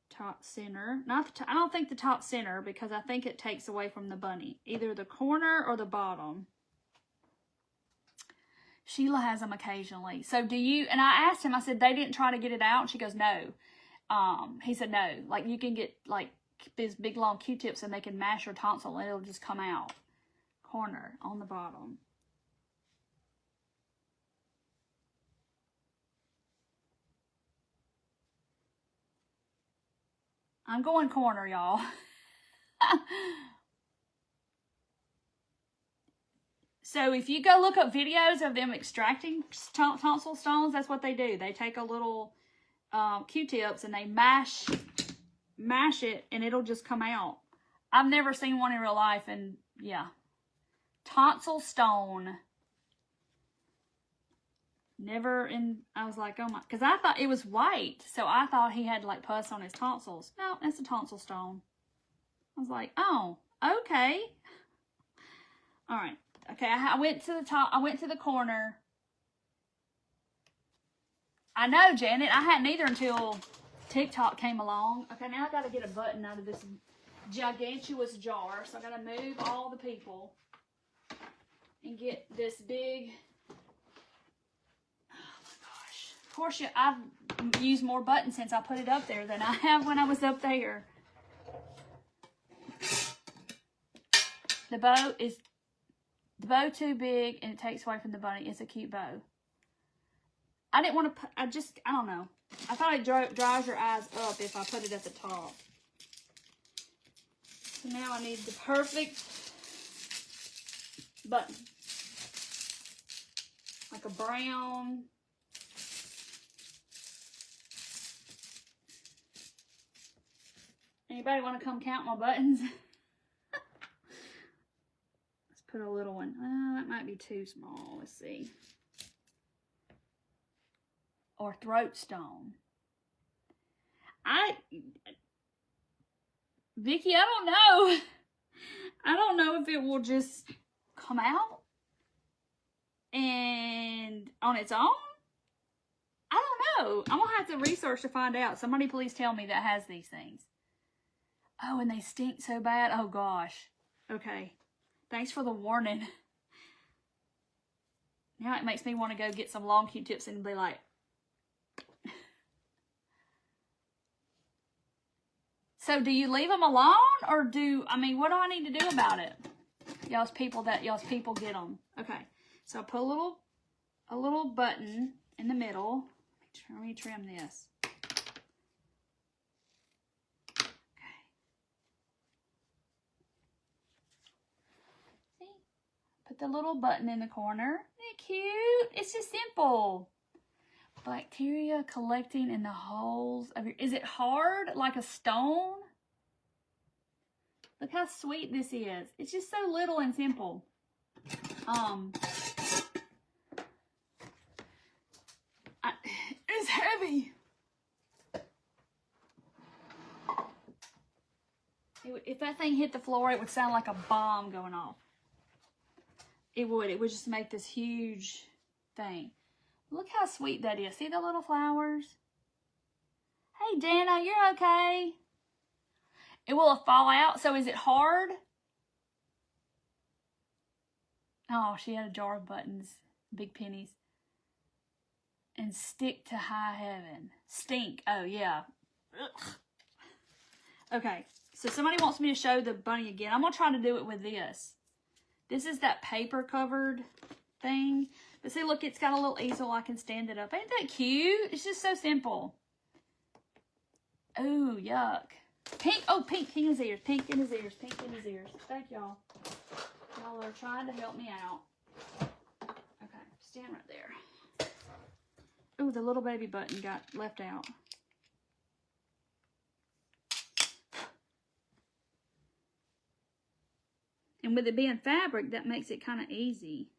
Top center. I don't think the top center, because I think it takes away from the bunny. Either the corner or the bottom. Sheila has them occasionally. So do you, and I asked him, I said, they didn't try to get it out? And she goes, no. He said no, like you can get like these big long Q-tips and they can mash your tonsil and it'll just come out. Corner on the bottom. I'm going corner, y'all. So if you go look up videos of them extracting tonsil stones, that's what they do. They take a little Q-tips and they mash it and it'll just come out. I've never seen one in real life, and yeah. Tonsil stone. Never in, I was like, oh my, because I thought it was white, so I thought he had like pus on his tonsils. No, it's a tonsil stone. I was like, oh, okay. All right. Okay, I went to the top, I went to the corner. I know, Janet, I hadn't either until TikTok came along. Okay, now I got to get a button out of this gigantuous jar, so I got to move all the people and get this big. Of course, I've used more buttons since I put it up there than I have when I was up there. The bow too big and it takes away from the bunny. It's a cute bow. I didn't want to put, I don't know. I thought it dries your eyes up if I put it at the top. So now I need the perfect button. Like a brown. Anybody want to come count my buttons? Let's put a little one. That might be too small. Let's see. Or throat stone. Vicky, I don't know. I don't know if it will just come out and on its own. I don't know. I'm going to have to research to find out. Somebody please tell me that has these things. Oh, and they stink so bad. Oh, gosh. Okay. Thanks for the warning. Now it makes me want to go get some long Q-tips and be like. So do you leave them alone? Or what do I need to do about it? Y'all's people get them. Okay. So I put a little button in the middle. Let me trim this. Put the little button in the corner. Isn't it cute? It's just simple. Bacteria collecting in the holes of your... Is it hard like a stone? Look how sweet this is. It's just so little and simple. It's heavy. If that thing hit the floor, it would sound like a bomb going off. It would just make this huge thing. Look how sweet that is. See the little flowers? Hey, Dana, you're okay. It will fall out. So is it hard? Oh, she had a jar of buttons. Big pennies. And stick to high heaven. Stink. Oh, yeah. Ugh. Okay. So somebody wants me to show the bunny again. I'm going to try to do it with this. This is that paper covered thing. But see, look, it's got a little easel. I can stand it up. Ain't that cute? It's just so simple. Oh, yuck. Pink. Oh, pink in his ears. Pink in his ears. Pink in his ears. Thank y'all. Y'all are trying to help me out. Okay, stand right there. Oh, the little baby button got left out. And with it being fabric, that makes it kind of easy.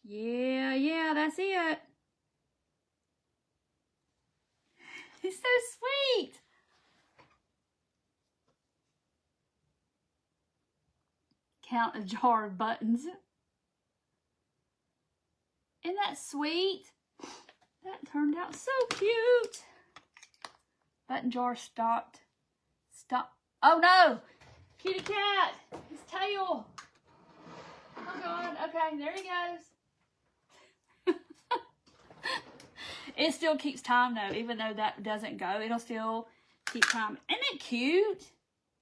Yeah, that's it. It's so sweet. count a jar of buttons. Isn't that sweet? That turned out so cute. Button jar stopped. Stop. Oh no! Kitty cat! His tail! Oh God. Okay, there he goes. It still keeps time though, even though that doesn't go. It'll still keep time. Isn't it cute?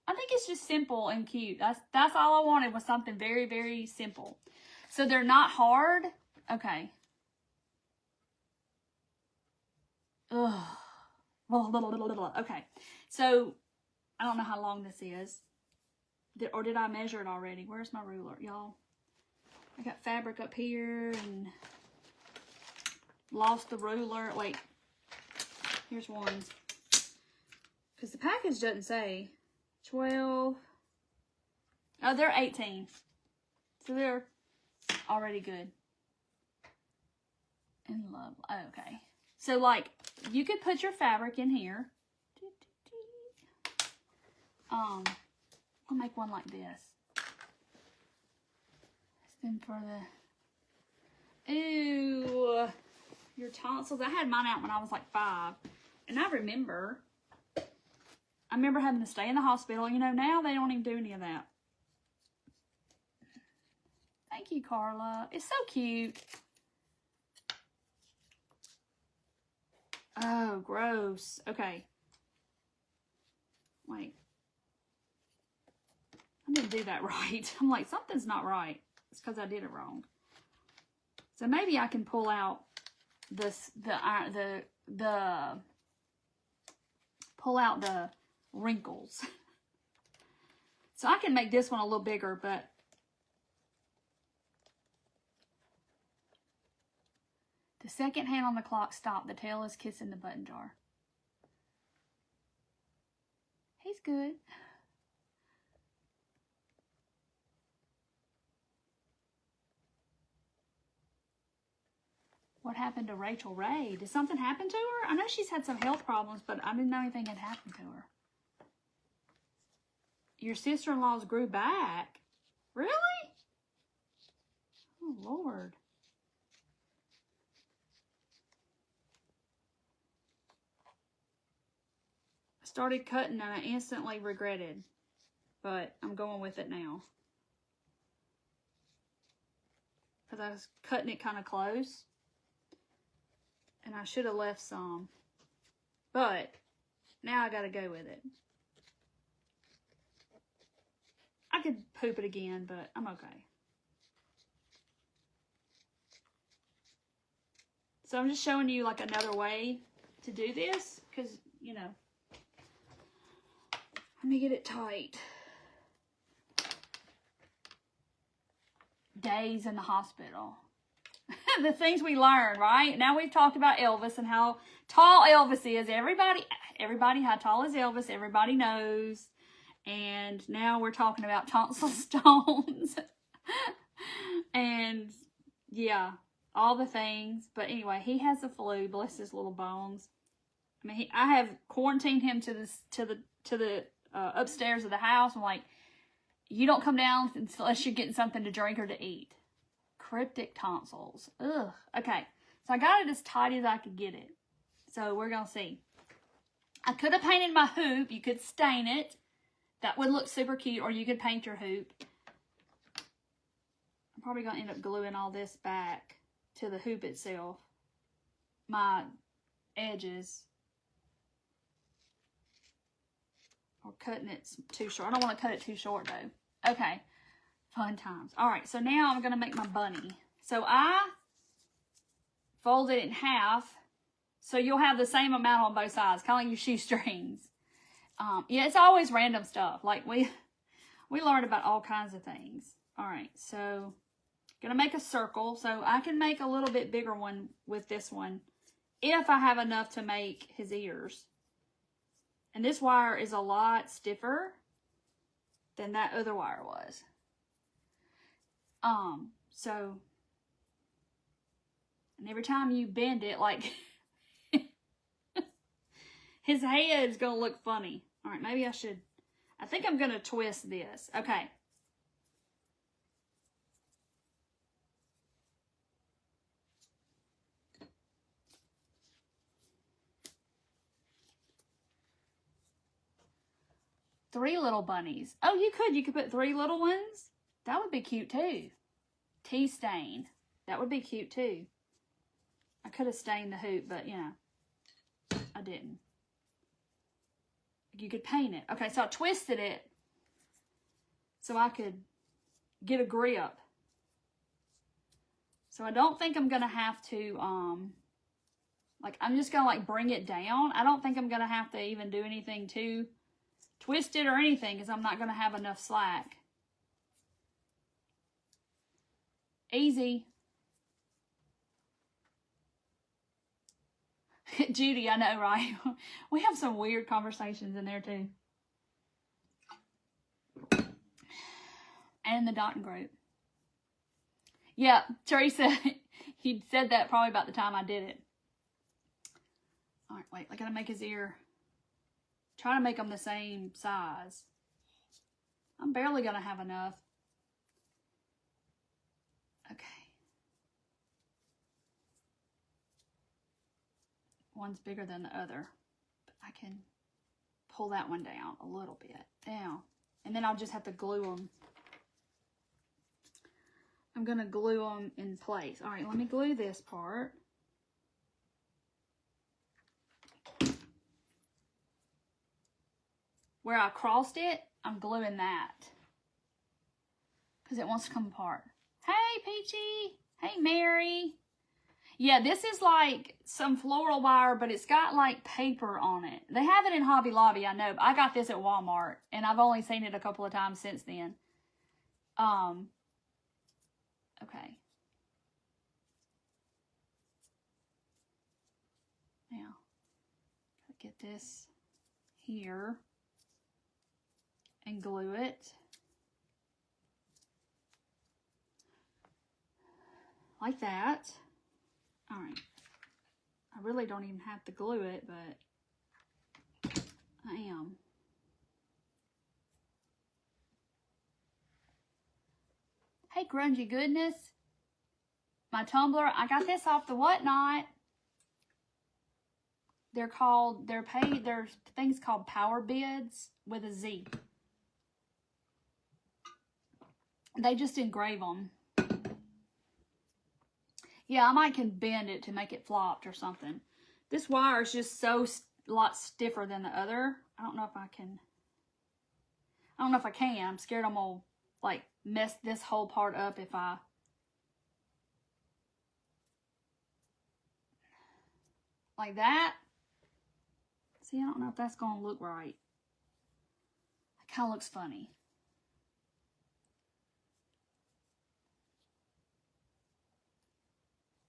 I think it's just simple and cute. That's all I wanted, was something very, very simple. So they're not hard. Okay. Ugh. Okay. So I don't know how long this is. Or did I measure it already? Where's my ruler, y'all? I got fabric up here and lost the ruler. Wait. Here's one. Because the package doesn't say 12. Oh, they're 18. So they're already good. And love. Oh, okay. So, like, you could put your fabric in here. I'll make one like this. Then for the... Ew. Your tonsils. I had mine out when I was like 5. And I remember having to stay in the hospital. You know, now they don't even do any of that. Thank you, Carla. It's so cute. Oh, gross. Okay. Wait. I didn't do that right. I'm like, something's not right. It's because I did it wrong. So maybe I can pull out pull out the wrinkles. So I can make this one a little bigger, but the second hand on the clock stopped. The tail is kissing the button jar. He's good. What happened to Rachel Ray? Did something happen to her? I know she's had some health problems, but I didn't know anything had happened to her. Your sister-in-law's grew back. Really? Oh, Lord. I started cutting and I instantly regretted, but I'm going with it now. Because I was cutting it kind of close. And I should have left some. But now I got to go with it. I could poop it again, but I'm okay. So I'm just showing you like another way to do this. Because, you know. Let me get it tight. Days in the hospital. The things we learn, right? Now we've talked about Elvis and how tall Elvis is. Everybody, how tall is Elvis? Everybody knows. And now we're talking about tonsil stones. And yeah, all the things. But anyway, he has the flu. Bless his little bones. I mean, I have quarantined him to the upstairs of the house. I'm like, you don't come down unless you're getting something to drink or to eat. Cryptic tonsils. Ugh. Okay. So I got it as tight as I could get it. So we're going to see. I could have painted my hoop. You could stain it. That would look super cute. Or you could paint your hoop. I'm probably going to end up gluing all this back to the hoop itself. My edges. Or cutting it too short. I don't want to cut it too short though. Okay. Fun times. All right, so now I'm going to make my bunny. So I folded it in half, so you'll have the same amount on both sides, kind of like your shoestrings. Yeah, it's always random stuff. Like we learned about all kinds of things. All right, so going to make a circle. So I can make a little bit bigger one with this one if I have enough to make his ears. And this wire is a lot stiffer than that other wire was. So, and every time you bend it, like, his head's gonna look funny. All right, maybe I think I'm gonna twist this. Okay. 3 little bunnies. Oh, you could put 3 little ones. That would be cute too. Tea stain. That would be cute too. I could have stained the hoop, but you know, I didn't. You could paint it. Okay, so I twisted it so I could get a grip. So I don't think I'm gonna have to, like, I'm just gonna like bring it down. I don't think I'm gonna have to even do anything too twisted or anything, because I'm not gonna have enough slack. Easy. Judy, I know, right? We have some weird conversations in there too. And the Dotton group. Yeah, Teresa, he said that probably about the time I did it. All right, wait, I gotta make his ear. Try to make them the same size. I'm barely gonna have enough. Okay. One's bigger than the other, but I can pull that one down a little bit. Down. And then I'll just have to glue them. I'm gonna glue them in place. All right, let me glue this part. Where I crossed it, I'm gluing that, because it wants to come apart. Hey, Peachy. Hey, Mary. Yeah, this is like some floral wire, but it's got like paper on it. They have it in Hobby Lobby, I know. But I got this at Walmart, and I've only seen it a couple of times since then. Okay. Now, get this here and glue it. Like that. All right. I really don't even have to glue it, but I am. Hey, Grungy Goodness. My tumbler, I got this off the Whatnot. They're things called Power Bids with a Z. They just engrave them. Yeah, I might can bend it to make it flopped or something. This wire is just so a lot stiffer than the other. I don't know if I can. I'm scared I'm gonna like mess this whole part up if I. Like that. See, I don't know if that's gonna look right. It kind of looks funny.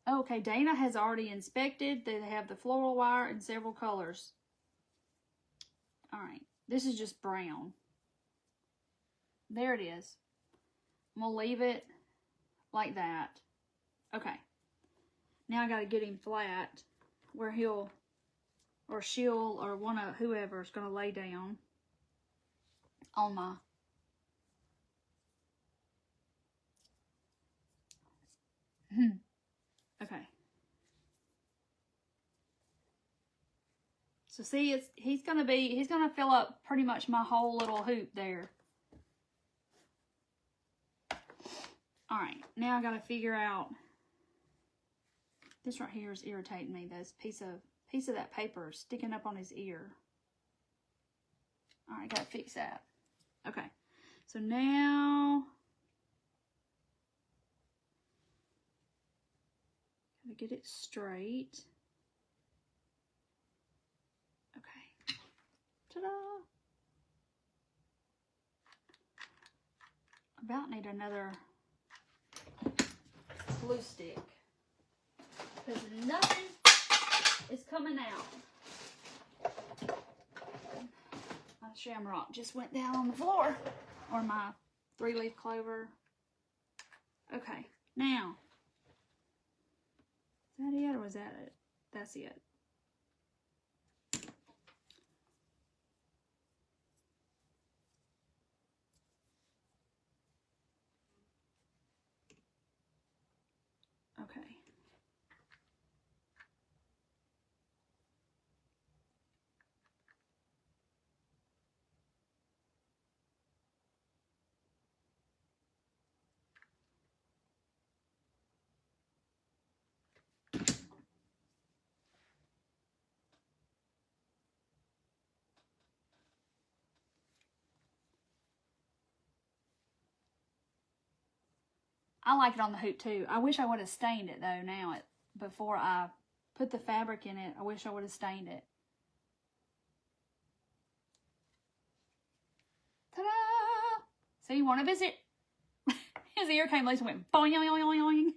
Okay, Dana has already inspected. They have the floral wire in several colors. All right, this is just brown. There it is. I'm gonna leave it like that. Okay. Now I gotta get him flat where he'll, or she'll, or one of whoever is gonna lay down on my. Okay. So see, he's gonna fill up pretty much my whole little hoop there. All right, now I gotta figure out. This right here is irritating me. This piece of that paper sticking up on his ear. All right, gotta fix that. Okay, so now gotta get it straight. Okay, ta-da! About need another glue stick because nothing is coming out. My shamrock just went down on the floor, or my 3-leaf clover. Okay, now, is that it or was that it? That's it. Okay. I like it on the hoop too. I wish I would have stained it though now before I put the fabric in it. I wish I would have stained it. Ta-da! So you want to visit? His ear came loose and went boing, boing, boing, boing.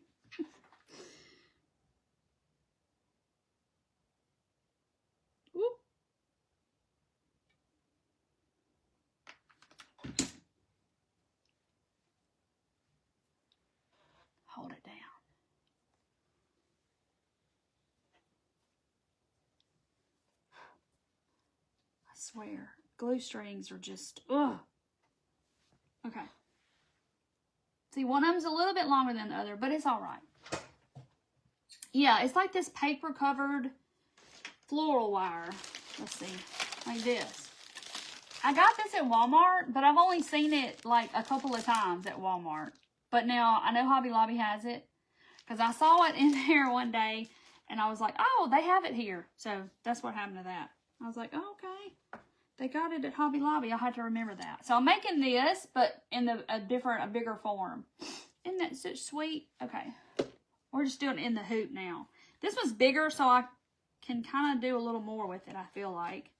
Hold it down. I swear, glue strings are just, ugh. Okay. See, one of them's a little bit longer than the other, but it's all right. Yeah, it's like this paper-covered floral wire. Let's see, like this. I got this at Walmart, but I've only seen it like a couple of times at Walmart. But now I know Hobby Lobby has it because I saw it in there one day and I was like, oh, they have it here. So that's what happened to that. I was like, oh, okay. They got it at Hobby Lobby. I'll have to remember that. So I'm making this, but in a bigger form. Isn't that so sweet? Okay. We're just doing it in the hoop now. This was bigger, so I can kind of do a little more with it, I feel like.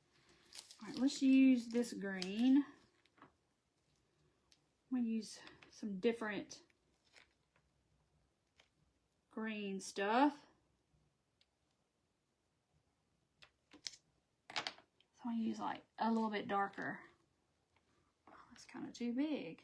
All right, let's use this green. I'm going to use some different green stuff. So I'm going to use like a little bit darker. Oh, that's kind of too big.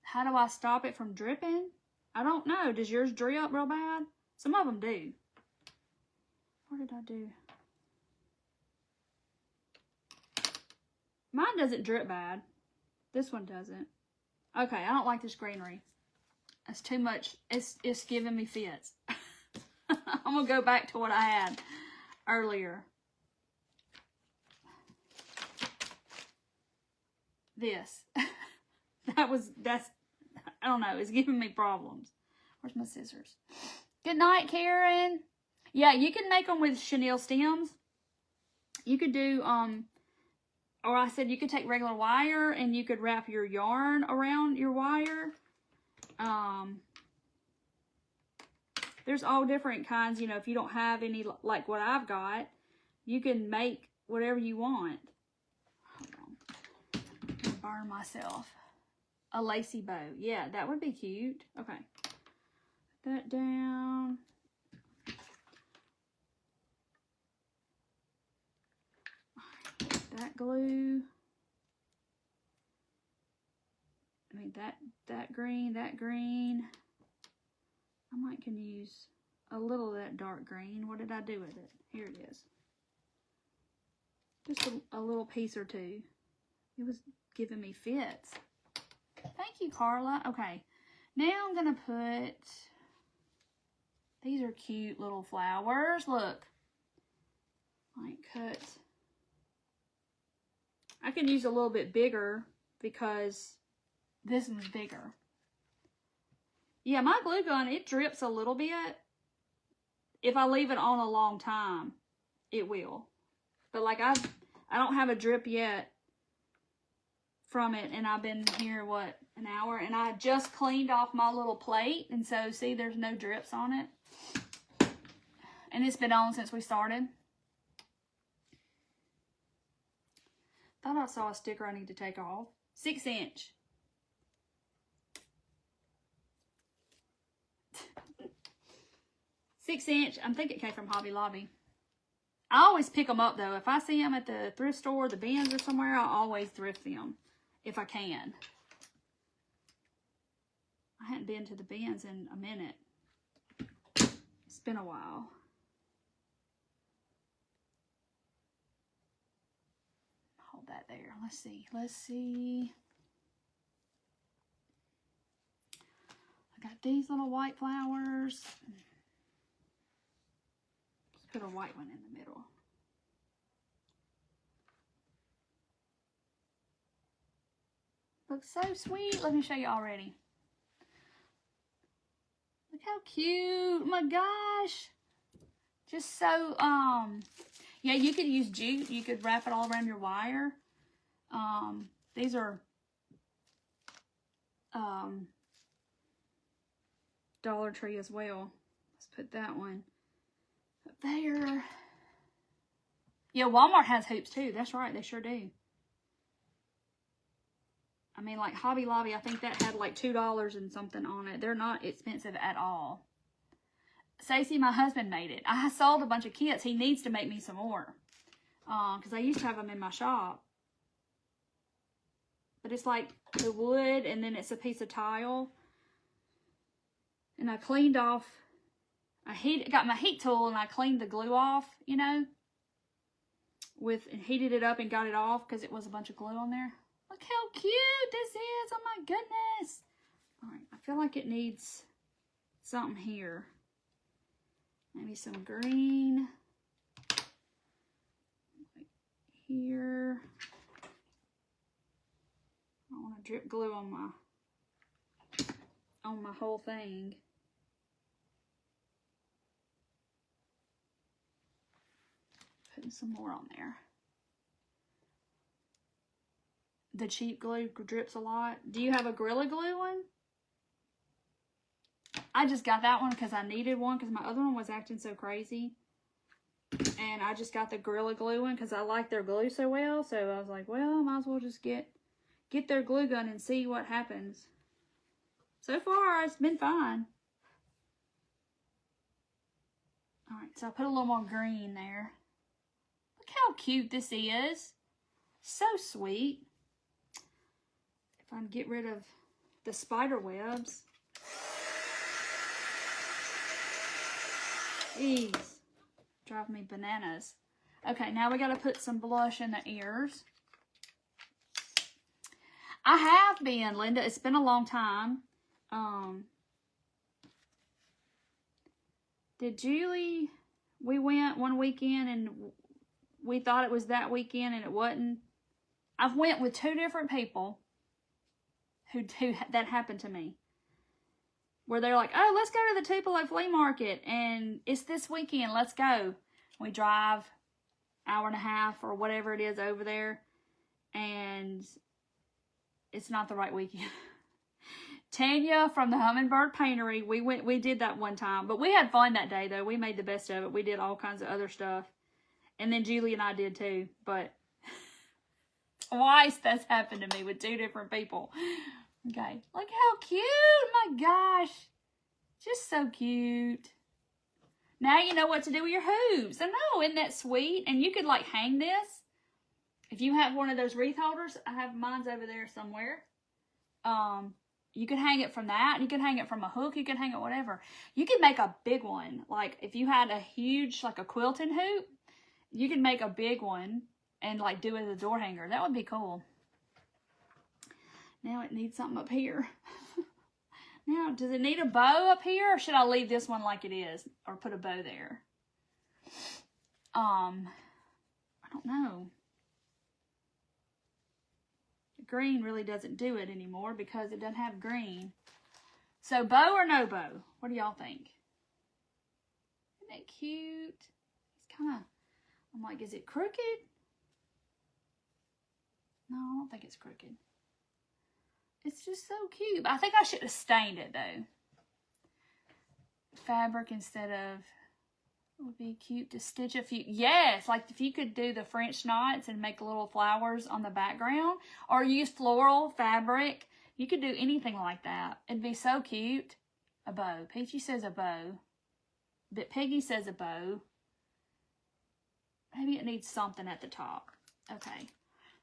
How do I stop it from dripping? I don't know. Does yours drip real bad? Some of them do. What did I do? Mine doesn't drip bad. This one doesn't. Okay, I don't like this greenery. It's too much. It's giving me fits. I'm going to go back to what I had earlier. This. That's, I don't know. It's giving me problems. Where's my scissors? Good night, Karen. Yeah, you can make them with chenille stems. You could do, or I said you could take regular wire and you could wrap your yarn around your wire. There's all different kinds, you know, if you don't have any like what I've got, you can make whatever you want. Hold on. I'm gonna burn myself. A lacy bow. Yeah, that would be cute. Okay. Put that down. That glue. I mean, that green. I might can use a little of that dark green. What did I do with it? Here it is. Just a little piece or two. It was giving me fits. Thank you, Carla. Okay, now I'm going to put, these are cute little flowers. Look. Like cut. I can use a little bit bigger because this one's bigger. Yeah, my glue gun, it drips a little bit. If I leave it on a long time, it will. But like I don't have a drip yet from it, and I've been here, what, an hour, and I just cleaned off my little plate, and so see, there's no drips on it. And it's been on since we started. Thought I saw a sticker I need to take off. 6-inch. 6-inch. I think it came from Hobby Lobby. I always pick them up though. If I see them at the thrift store, the bins or somewhere, I always thrift them if I can. I hadn't been to the bins in a minute. It's been a while. Hold that there. Let's see. I got these little white flowers. Let's put a white one in the middle. Looks so sweet. Let me show you already. Look how cute. Oh my gosh. Just so, Yeah, you could use jute. You could wrap it all around your wire. These are Dollar Tree as well. Let's put that one up there. Yeah, Walmart has hoops too. That's right, they sure do. I mean, like Hobby Lobby, I think that had like $2 and something on it. They're not expensive at all. Stacey, my husband made it. I sold a bunch of kits. He needs to make me some more. Because I used to have them in my shop. But it's like the wood and then it's a piece of tile. And I cleaned off, got my heat tool and I cleaned the glue off, you know. And heated it up and got it off because it was a bunch of glue on there. Look how cute this is. Oh my goodness. All right, I feel like it needs something here. Maybe some green. Like here. I want to drip glue on my whole thing. Putting some more on there. The cheap glue drips a lot. Do you have a Gorilla Glue one? I just got that one because I needed one because my other one was acting so crazy. And I just got the Gorilla Glue one because I like their glue so well. So I was like, well, I might as well just get their glue gun and see what happens. So far, it's been fine. Alright, so I put a little more green there. Look how cute this is. So sweet. If I can get rid of the spider webs. Jeez. Drive me bananas. Okay, now we got to put some blush in the ears. I have been, Linda. It's been a long time. Did Julie, we went one weekend and we thought it was that weekend and it wasn't. I've went with 2 different people who that happened to me. Where they're like, oh, let's go to the Tupelo flea market and it's this weekend, let's go. We drive hour and a half or whatever it is over there and it's not the right weekend. Tanya from the Hummingbird Paintery, we did that one time. But we had fun that day, though. We made the best of it. We did all kinds of other stuff. And then Julie and I did, too. But twice that's happened to me with 2 different people. Okay. Look how cute. My gosh. Just so cute. Now you know what to do with your hoops. I know. Isn't that sweet? And you could, like, hang this. If you have one of those wreath holders, I have mine's over there somewhere. You could hang it from that. You could hang it from a hook. You could hang it whatever. You could make a big one. Like, if you had a huge, like a quilting hoop, you could make a big one and, like, do it as a door hanger. That would be cool. Now it needs something up here. Now, does it need a bow up here? Or should I leave this one like it is? Or put a bow there? I don't know. Green really doesn't do it anymore because it doesn't have green. So bow or no bow? What do y'all think? Isn't that cute? It's kind of, I'm like, is it crooked? No, I don't think it's crooked. It's just so cute. But I think I should have stained it though. Fabric instead of, it would be cute to stitch a few. Yes, like if you could do the French knots and make little flowers on the background or use floral fabric. You could do anything like that. It'd be so cute. A bow. Peachy says a bow. But Peggy says a bow. Maybe it needs something at the top. Okay.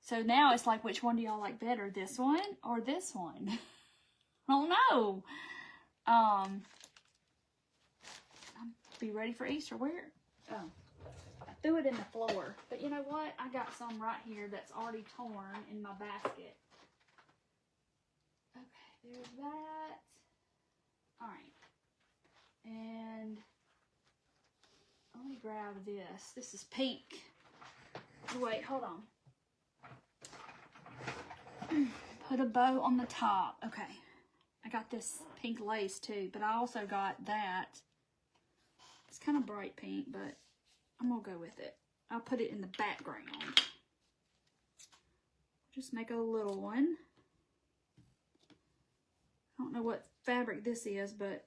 So now it's like, which one do y'all like better? This one or this one? I don't know. Be ready for Easter. Where? Oh, I threw it in the floor. But you know what? I got some right here that's already torn in my basket. Okay, there's that. All right. And let me grab this. This is pink. Wait, hold on. Put a bow on the top. Okay. I got this pink lace too, but I also got that. It's kind of bright pink, but I'm going to go with it. I'll put it in the background. Just make a little one. I don't know what fabric this is, but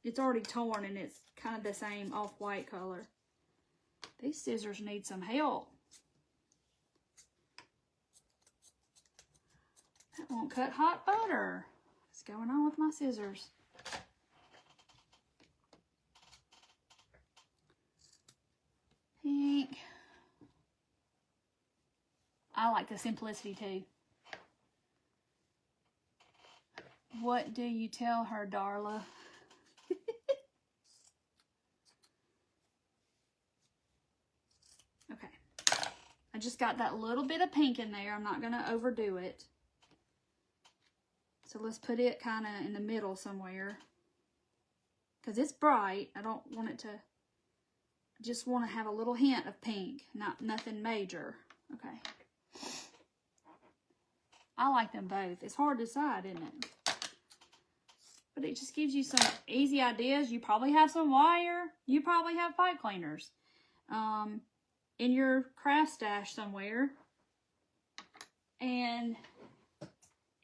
it's already torn and it's kind of the same off-white color. These scissors need some help. That won't cut hot butter. What's going on with my scissors? Pink. I like the simplicity too. What do you tell her, Darla? Okay. I just got that little bit of pink in there. I'm not going to overdo it. So let's put it kind of in the middle somewhere. Because it's bright. I don't want it to... I just want to have a little hint of pink. Nothing major. Okay. I like them both. It's hard to decide, isn't it? But it just gives you some easy ideas. You probably have some wire. You probably have pipe cleaners in your craft stash somewhere. And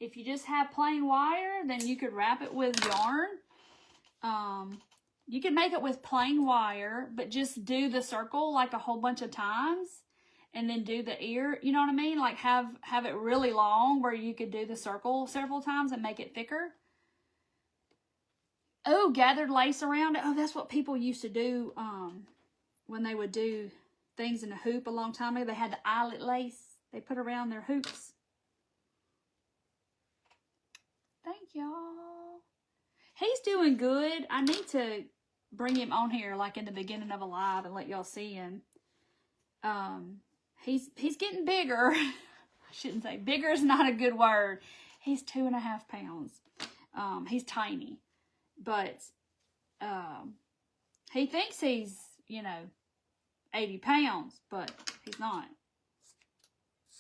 if you just have plain wire, then you could wrap it with yarn. You can make it with plain wire, but just do the circle like a whole bunch of times. And then do the ear, you know what I mean? Like have it really long where you could do the circle several times and make it thicker. Oh, gathered lace around it. Oh, that's what people used to do when they would do things in a hoop a long time ago. They had the eyelet lace they put around their hoops. Thank y'all. He's doing good. I need to bring him on here like in the beginning of a live and let y'all see him. He's getting bigger. I shouldn't say bigger is not a good word. He's 2.5 pounds. He's tiny, but he thinks he's 80 pounds, but he's not.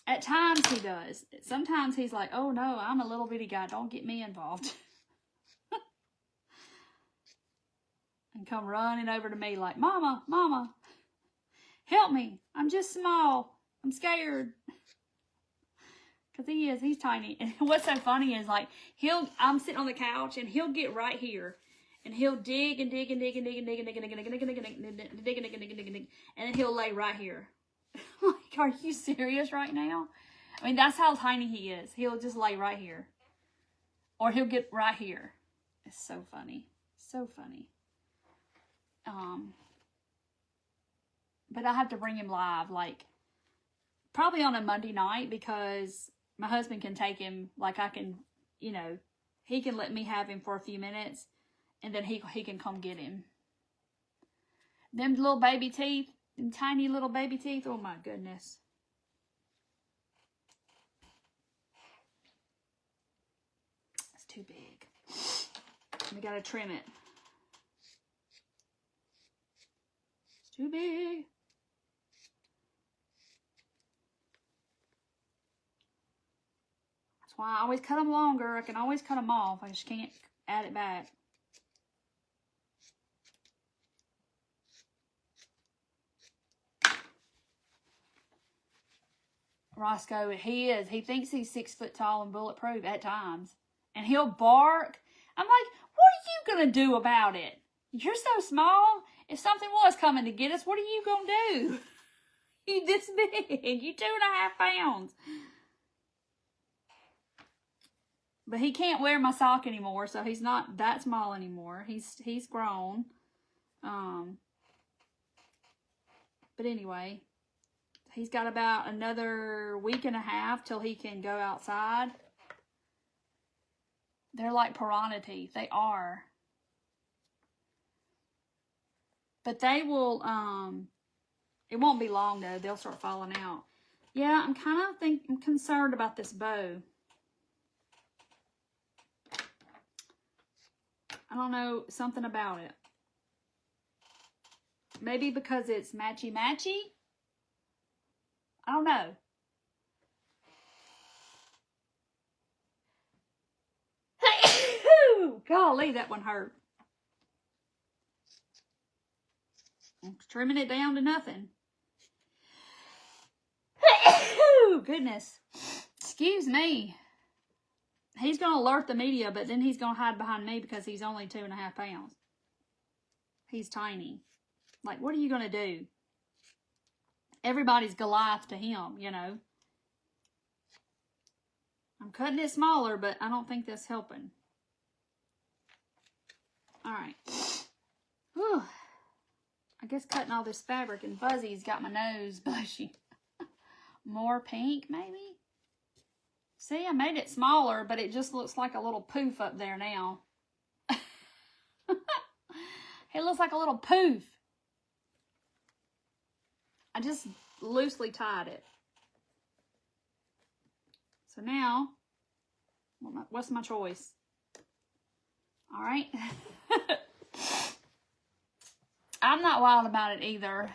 At times he does. Sometimes he's like, oh no, I'm a little bitty guy. Don't get me involved. And come running over to me like, Mama, Mama, help me. I'm just small. I'm scared. Because he's tiny. And what's so funny is like, I'm sitting on the couch and he'll get right here. And he'll dig and dig and dig and dig and dig and dig and dig and dig and dig and dig and dig and dig and dig and dig. And then he'll lay right here. Like, are you serious right now? I mean, that's how tiny he is. He'll just lay right here. Or he'll get right here. It's so funny. So funny. But I have to bring him live, like, probably on a Monday night, because my husband can take him, like, I can, he can let me have him for a few minutes, and then he can come get him. Them little baby teeth, them tiny little baby teeth, oh my goodness. It's too big. We gotta trim it. It's too big. That's why I always cut them longer. I can always cut them off. I just can't add it back. Roscoe, he thinks he's 6 foot tall and bulletproof at times. And he'll bark. I'm like, what are you going to do about it? You're so small. If something was coming to get us, what are you going to do? You this big. You 2.5 pounds. But he can't wear my sock anymore, so he's not that small anymore. He's grown. But anyway, he's got about another 1.5 weeks till he can go outside. They're like piranha teeth. They are. But they will, it won't be long though. They'll start falling out. Yeah, I'm concerned about this bow. I don't know, something about it. Maybe because it's matchy-matchy? I don't know. Golly, that one hurt. I'm trimming it down to nothing. Woo, goodness. Excuse me. He's going to alert the media, but then he's going to hide behind me because he's only 2.5 pounds. He's tiny. Like, what are you going to do? Everybody's Goliath to him, you know. I'm cutting it smaller, but I don't think that's helping. All right. Whew. I guess cutting all this fabric and fuzzy's got my nose bushy. More pink, maybe? See, I made it smaller, but it just looks like a little poof up there now. It looks like a little poof. I just loosely tied it. So now, what's my choice? All right. I'm not wild about it either.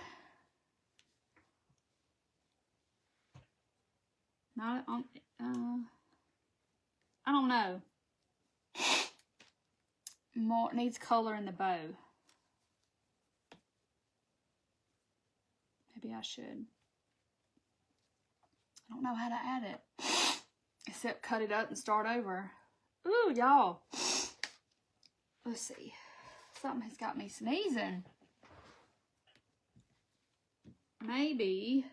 Not on, I don't know. More needs color in the bow. Maybe I should. I don't know how to add it. Except cut it up and start over. Ooh, y'all. Let's see. Something has got me sneezing. Maybe.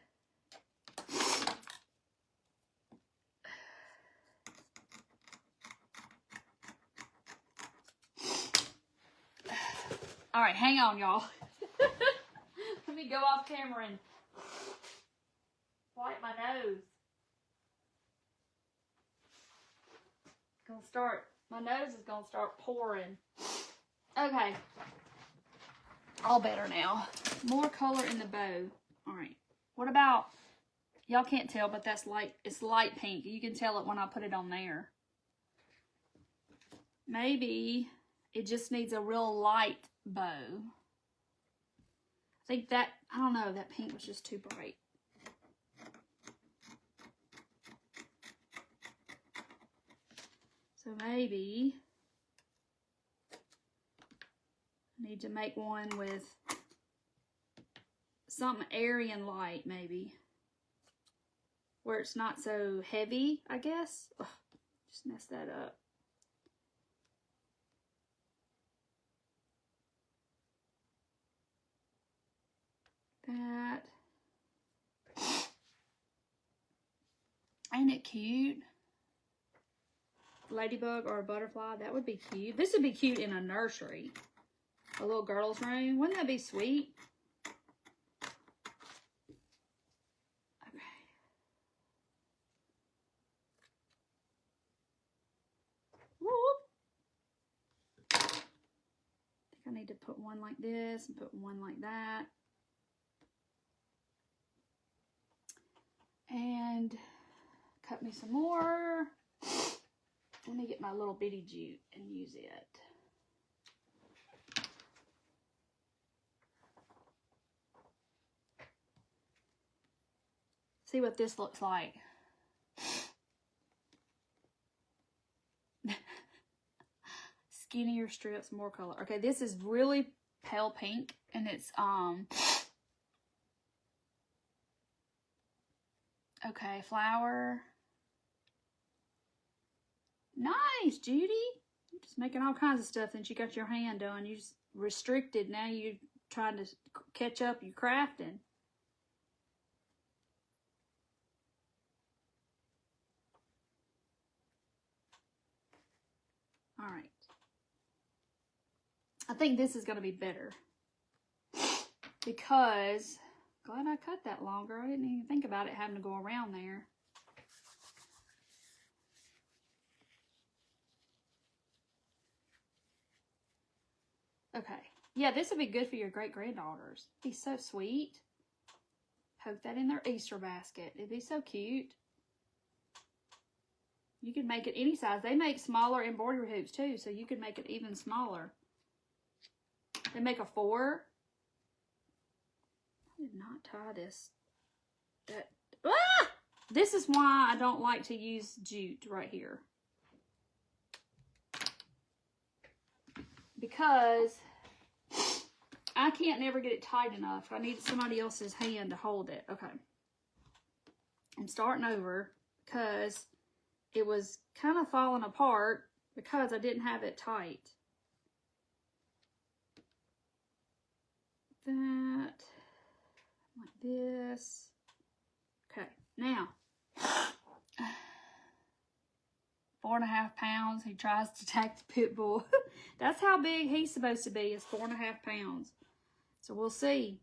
All right, hang on, y'all. Let me go off camera and wipe my nose. My nose is gonna start pouring. Okay. All better now. More color in the bow. All right. What about, y'all can't tell, but that's light, it's light pink. You can tell it when I put it on there. Maybe it just needs a real light bow. I think that, I don't know, that pink was just too bright. So maybe I need to make one with something airy and light, maybe. Where it's not so heavy, I guess. Ugh, just messed that up. That. Ain't it cute? Ladybug or a butterfly, that would be cute. This would be cute in a nursery. A little girl's room. Wouldn't that be sweet? Okay. Whoop. I think I need to put one like this and put one like that. And cut me some more. Let me get my little bitty jute and use it. See what this looks like. Skinnier strips, more color. Okay, this is really pale pink and it's okay, flower. Nice, Judy. You're just making all kinds of stuff since you got your hand done. You just restricted. Now you're trying to catch up your crafting. All right. I think this is going to be better. Because, glad I cut that longer. I didn't even think about it having to go around there. Okay. Yeah, this would be good for your great-granddaughters. Be so sweet. Poke that in their Easter basket. It'd be so cute. You can make it any size. They make smaller embroidery hoops too, so you can make it even smaller. They make a 4. I did not tie this. This is why I don't like to use jute right here. Because I can't never get it tight enough. I need somebody else's hand to hold it. Okay. I'm starting over because it was kind of falling apart because I didn't have it tight. That, like this. Okay, now, 4.5 pounds. He tries to attack the pit bull. That's how big he's supposed to be, is 4.5 pounds. So we'll see.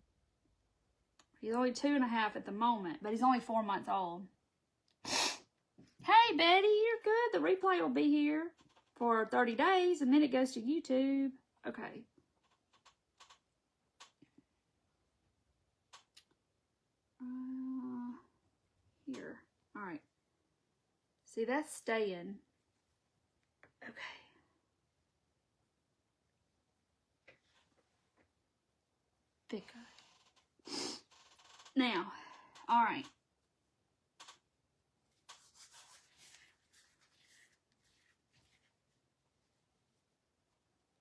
He's only 2.5 at the moment, but he's only 4 months old. Hey, Betty, you're good. The replay will be here for 30 days, and then it goes to YouTube. Okay. Here. All right. See, that's staying. Okay. Thicker. Now, all right.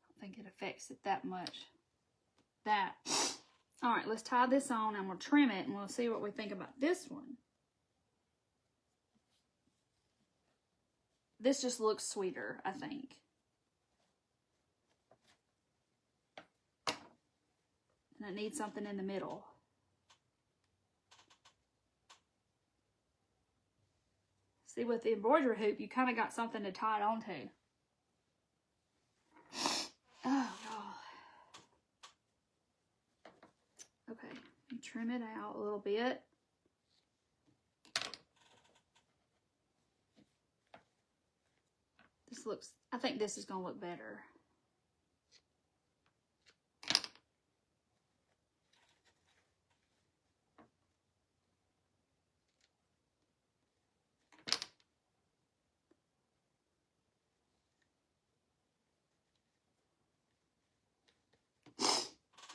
I don't think it affects it that much. That. All right, let's tie this on and we'll trim it and we'll see what we think about this one. This just looks sweeter, I think. And it needs something in the middle. See, with the embroidery hoop, you kind of got something to tie it onto. Oh, God. Okay, trim it out a little bit. This looks, I think this is going to look better.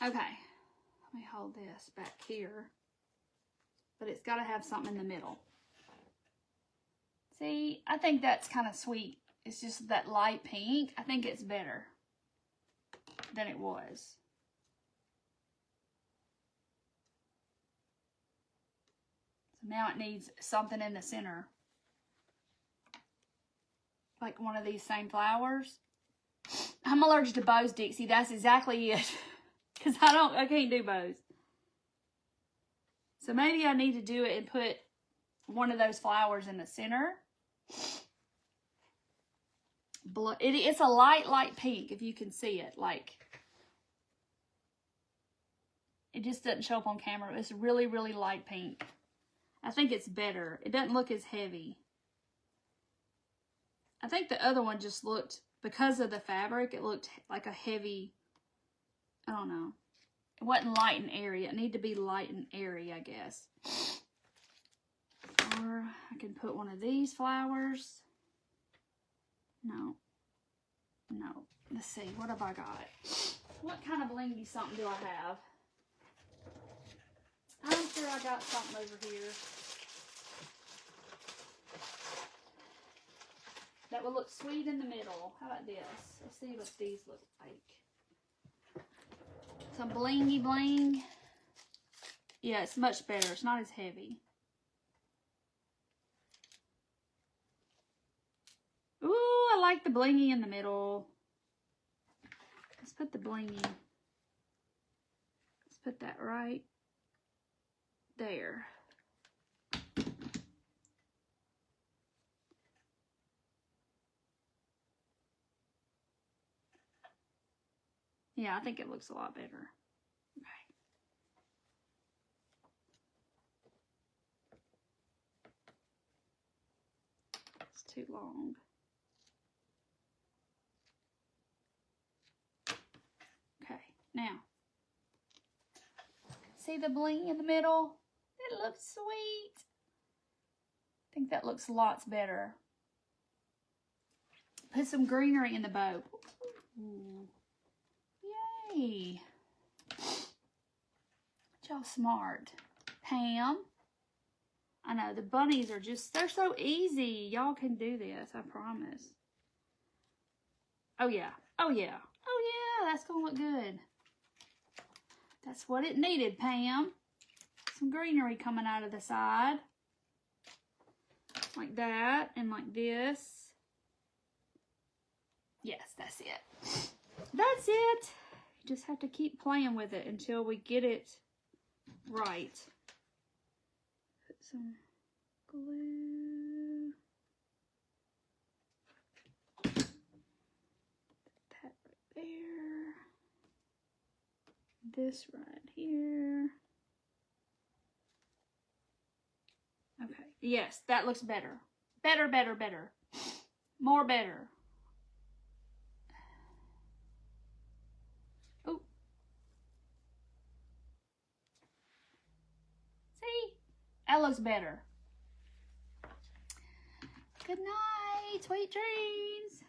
Okay, let me hold this back here, but it's got to have something in the middle. See, I think that's kind of sweet. It's just that light pink. I think it's better than it was. So now it needs something in the center. Like one of these same flowers. I'm allergic to bows, Dixie. That's exactly it. Because I can't do bows. So maybe I need to do it and put one of those flowers in the center. It's a light pink, if you can see it. Like, it just doesn't show up on camera. It's really, really light pink. I think it's better. It doesn't look as heavy. I think the other one just looked, because of the fabric, it looked like a heavy, I don't know. It wasn't light and airy. It needed to be light and airy, I guess. Or I can put one of these flowers. No. Let's see. What have I got? What kind of blingy something do I have? I'm sure I got something over here that will look sweet in the middle. How about this? Let's see what these look like. Some blingy bling. Yeah, it's much better. It's not as heavy. Ooh, I like the blingy in the middle. Let's put the blingy. Let's put that right there. Yeah, I think it looks a lot better. Okay. It's too long. Okay, now, see the bling in the middle? It looks sweet. I think that looks lots better. Put some greenery in the bow. Ooh. Yay. Y'all smart. Pam. I know, the bunnies are just, they're so easy. Y'all can do this, I promise. Oh, yeah. Oh, yeah. Oh, yeah, that's going to look good. That's what it needed, Pam. Some greenery coming out of the side. like that and like this. Yes, that's it. That's it. You just have to keep playing with it until we get it right. Put some glue. Put that right there. This right here. Okay. Yes, that looks better. Better, better, better. More better. Oh. See? That looks better. Good night. Sweet dreams.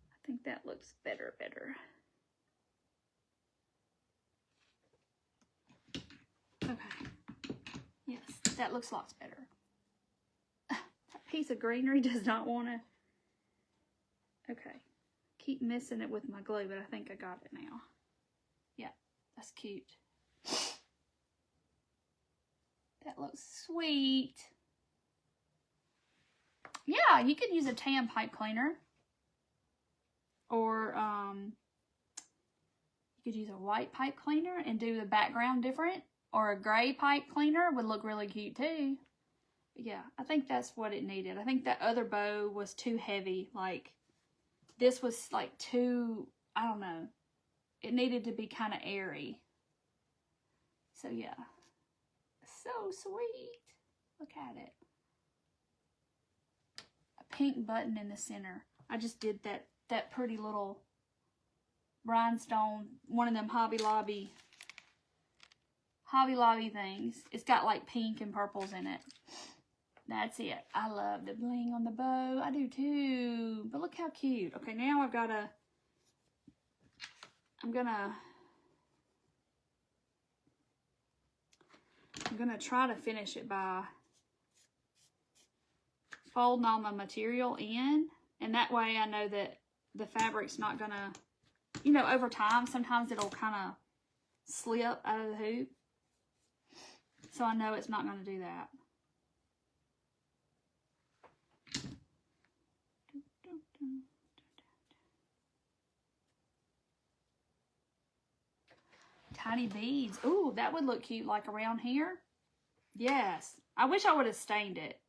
I think that looks better, better. Okay. Yes, that looks lots better. That piece of greenery does not want to. Okay. Keep missing it with my glue, but I think I got it now. Yeah, that's cute. That looks sweet. Yeah, you could use a tan pipe cleaner. Or you could use a white pipe cleaner and do the background different. Or a gray pipe cleaner would look really cute too. But yeah, I think that's what it needed. I think that other bow was too heavy. Like, this was like too, I don't know. It needed to be kind of airy. So yeah. So sweet. Look at it. A pink button in the center. I just did that pretty little rhinestone, one of them Hobby Lobby things. It's got like pink and purples in it. That's it. I love the bling on the bow. I do too. But look how cute. Okay, now I'm gonna try to finish it by folding all my material in, and that way I know that the fabric's not gonna, you know, over time sometimes it'll kind of slip out of the hoop, so I know it's not gonna do that. Tiny beads. Ooh, that would look cute like around here. Yes. I wish I would have stained it,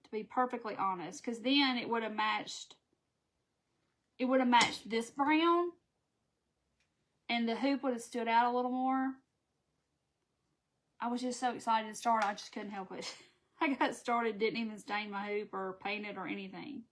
to be perfectly honest, because then it would have matched this brown, and the hoop would have stood out a little more. I was just so excited to start, I just couldn't help it. I got started, didn't even stain my hoop or paint it or anything.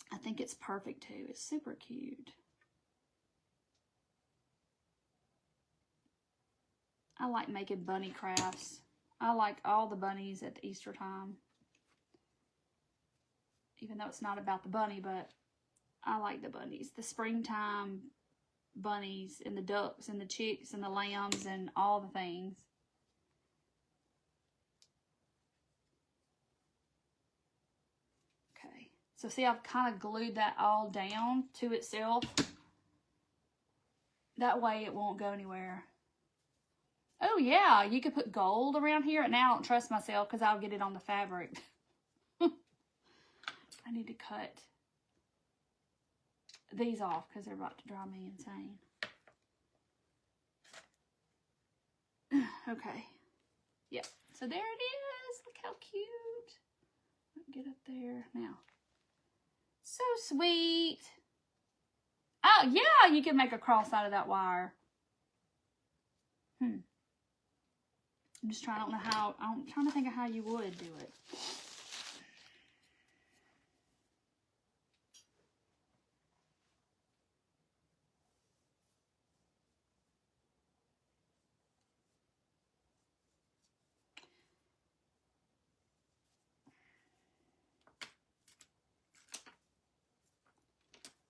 I think it's perfect too. It's super cute. I like making bunny crafts. I like all the bunnies at the Easter time. Even though it's not about the bunny, but I like the bunnies. The springtime bunnies and the ducks and the chicks and the lambs and all the things. Okay. So see, I've kind of glued that all down to itself. That way it won't go anywhere. Oh yeah, you could put gold around here. And now I don't trust myself because I'll get it on the fabric. I need to cut these off because they're about to drive me insane. Okay. Yep. So there it is. Look how cute. Get up there now. So sweet. Oh yeah, you can make a cross out of that wire. I'm just trying. I don't know how. I'm trying to think of how you would do it.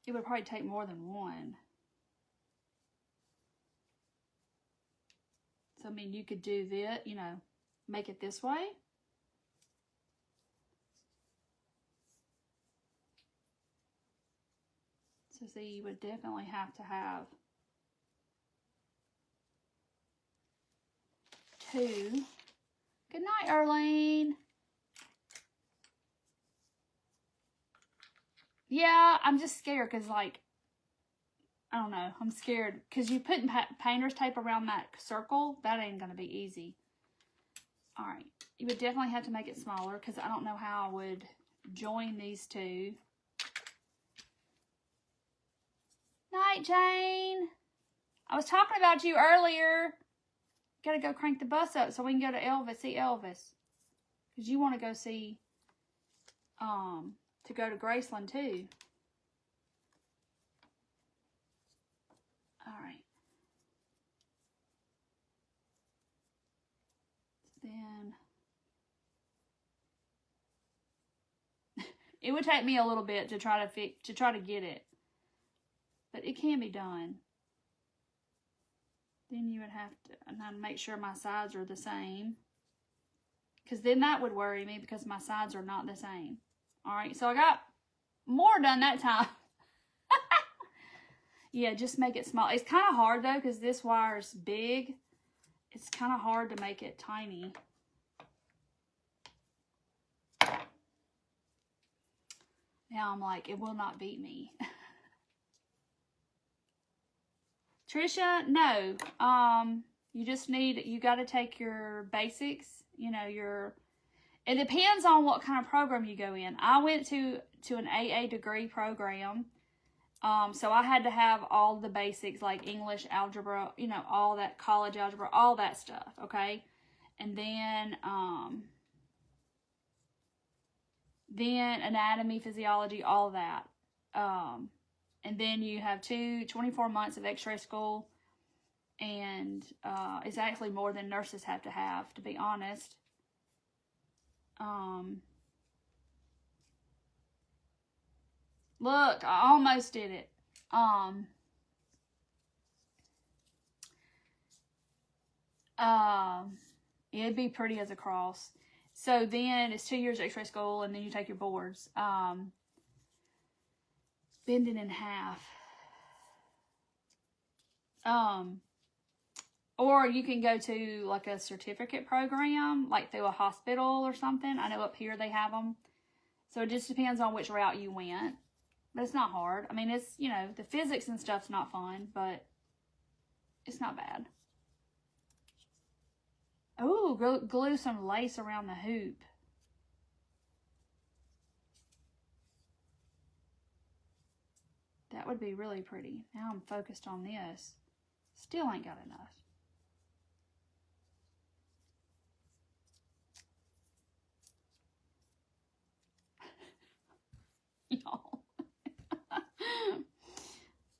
It would probably take more than one. So, I mean, you could do this, you know, make it this way. So see, you would definitely have to have 2. Good night, Erlene. Yeah, I'm just scared because, like, I don't know. I'm scared because you put painter's tape around that circle. That ain't going to be easy. All right. You would definitely have to make it smaller because I don't know how I would join these two. Night, Jane. I was talking about you earlier. Gotta go crank the bus up so we can go to Elvis, see Elvis. Because you want to go see, to go to Graceland too. All right. Then it would take me a little bit to try to get it, but it can be done. Then you would have to make sure my sides are the same, because then that would worry me because my sides are not the same. All right, so I got more done that time. Yeah, just make it small. It's kind of hard though because this wire is big. It's kind of hard to make it tiny. Now I'm like, it will not beat me. Trisha, no. You got to take your basics, it depends on what kind of program you go in. I went to an AA degree program. So I had to have all the basics like English, algebra, all that college algebra, all that stuff. Okay. And then anatomy, physiology, all that. And then you have 24 months of x-ray school. And it's actually more than nurses have, to be honest. Look, I almost did it. It'd be pretty as a cross. So then it's 2 years x-ray school, and then you take your boards. Bend it in half. Or you can go to like a certificate program, like through a hospital or something. I know up here they have them. So it just depends on which route you went. But it's not hard. I mean, it's, the physics and stuff's not fun, but it's not bad. Oh, glue some lace around the hoop. That would be really pretty. Now I'm focused on this. Still ain't got enough. Y'all.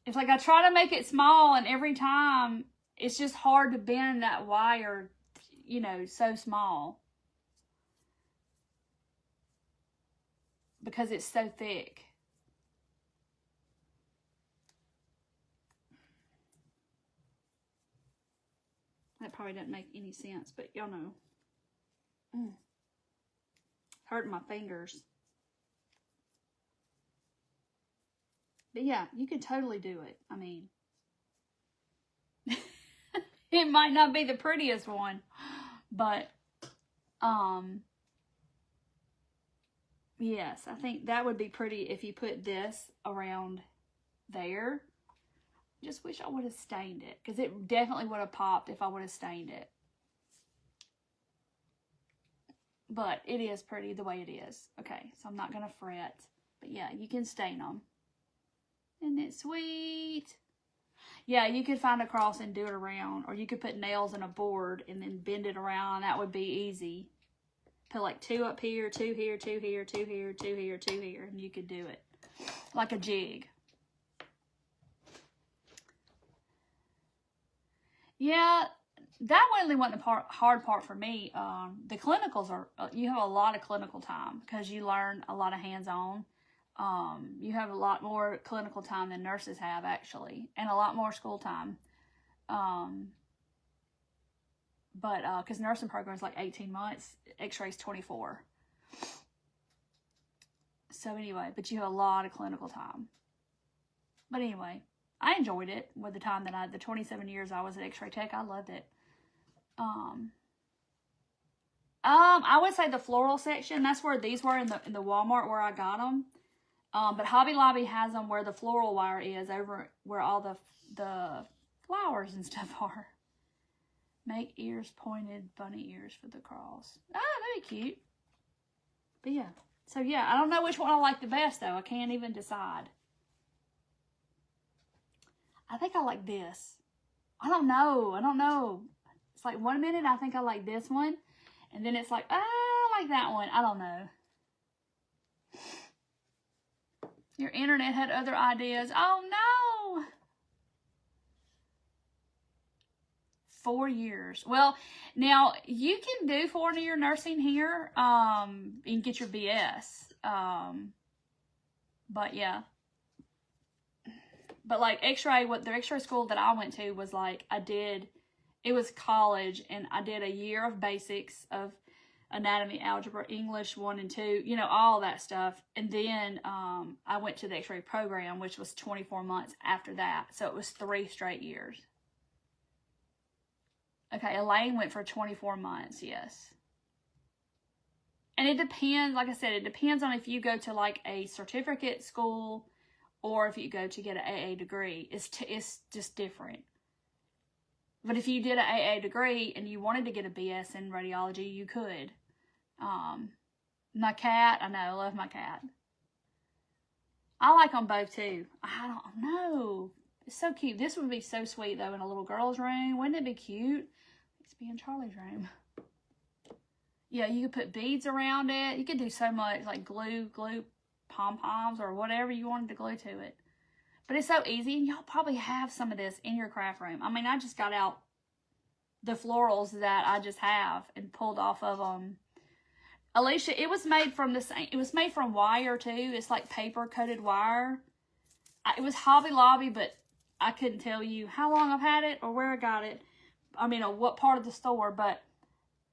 It's like I try to make it small, and every time it's just hard to bend that wire, so small. Because it's so thick. That probably doesn't make any sense, but y'all know. Hurting my fingers. But yeah, you could totally do it. I mean, it might not be the prettiest one, but, yes, I think that would be pretty if you put this around there. Just wish I would have stained it, because it definitely would have popped if I would have stained it. But it is pretty the way it is. Okay, so I'm not going to fret. But yeah, you can stain them. Isn't it sweet? Yeah, you could find a cross and do it around. Or you could put nails in a board and then bend it around. That would be easy. Put like 2 up here, 2 here, 2 here, 2 here, 2 here, 2 here. And you could do it. Like a jig. Yeah, that really wasn't the hard part for me. The clinicals are, you have a lot of clinical time because you learn a lot of hands-on. You have a lot more clinical time than nurses have, actually, and a lot more school time. But because nursing program is like 18 months, x-ray's 24. So anyway, but you have a lot of clinical time. But anyway, I enjoyed it with the time that the 27 years I was at X-Ray Tech. I loved it. I would say the floral section. That's where these were in the Walmart where I got them. But Hobby Lobby has them where the floral wire is, over where all the flowers and stuff are. Make ears pointed, bunny ears for the cross. Ah, that'd be cute. But yeah. So yeah, I don't know which one I like the best though. I can't even decide. I think I like this. I don't know. It's like 1 minute I think I like this one. And then it's like, I like that one. I don't know. Your internet had other ideas. Oh no! 4 years. Well, now you can do 4-year nursing here, and get your BS. But yeah. But like X-ray, the X-ray school that I went to was like, it was college, and I did a year of basics of anatomy, algebra, English 1 and 2, you know, all that stuff. And then I went to the X-ray program, which was 24 months after that. So it was 3 straight years. Okay, Elaine went for 24 months, yes. And it depends, like I said, it depends on if you go to like a certificate school or if you go to get an AA degree. It's just different. But if you did an AA degree and you wanted to get a BS in radiology, you could. My cat, I know, I love my cat. I like them both too. I don't know. It's so cute. This would be so sweet though in a little girl's room. Wouldn't it be cute? It's be in Charlie's room. Yeah, you could put beads around it. You could do so much, like glue pom-poms or whatever you wanted to glue to it. But it's so easy, and y'all probably have some of this in your craft room. I mean, I just got out the florals that I just have and pulled off of them. Alicia, it was made from the same. It was made from wire too. It's like paper coated wire. It was Hobby Lobby, but I couldn't tell you how long I've had it or where I got it. I mean, what part of the store,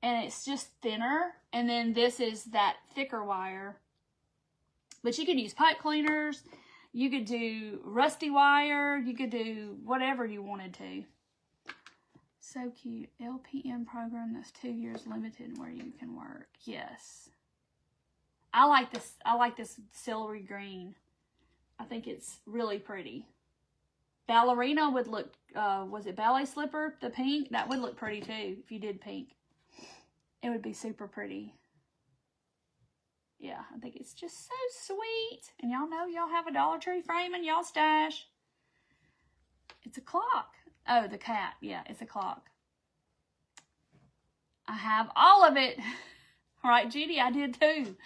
and it's just thinner. And then this is that thicker wire. But you could use pipe cleaners. You could do rusty wire. You could do whatever you wanted to. So cute. LPN program that's 2 years limited where you can work. Yes. I like this. I like this celery green. I think it's really pretty. Ballerina would look, was it ballet slipper? The pink? That would look pretty too if you did pink. It would be super pretty. Yeah, I think it's just so sweet. And y'all know y'all have a Dollar Tree frame in y'all stash. It's a clock. Oh, the cat. Yeah, it's a clock. I have all of it. All right, Judy, I did too.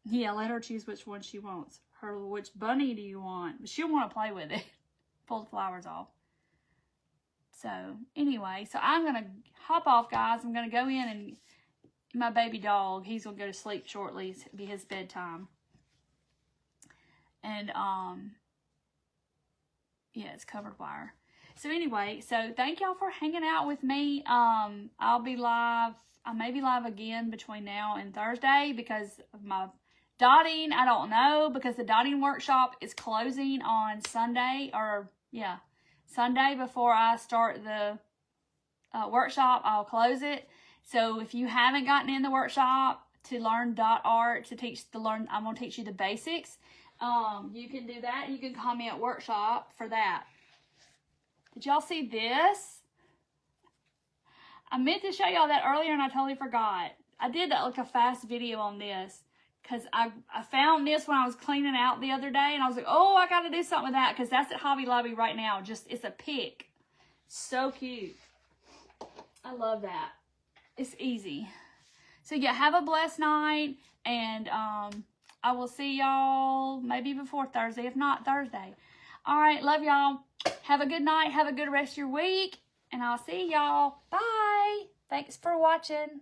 Yeah, let her choose which one she wants. Which bunny do you want? But she'll want to play with it. Pull the flowers off. So, anyway, so I'm going to hop off, guys. I'm going to go in and my baby dog, he's going to go to sleep shortly. It'll be his bedtime. And, yeah, it's covered wire. So, anyway, so thank y'all for hanging out with me. I'll be live. I may be live again between now and Thursday because of my dotting. I don't know, because the dotting workshop is closing on Sunday, or, yeah, Sunday before I start the workshop. I'll close it. So if you haven't gotten in the workshop to learn dot art, I'm going to teach you the basics. You can do that. You can call me at workshop for that. Did y'all see this? I meant to show y'all that earlier and I totally forgot. I did like a fast video on this because I found this when I was cleaning out the other day and I was like, oh, I got to do something with that because that's at Hobby Lobby right now. It's a pick. So cute. I love that. It's easy. So yeah, have a blessed night, and I will see y'all maybe before Thursday, if not Thursday. All right, love y'all. Have a good night. Have a good rest of your week, and I'll see y'all. Bye. Thanks for watching.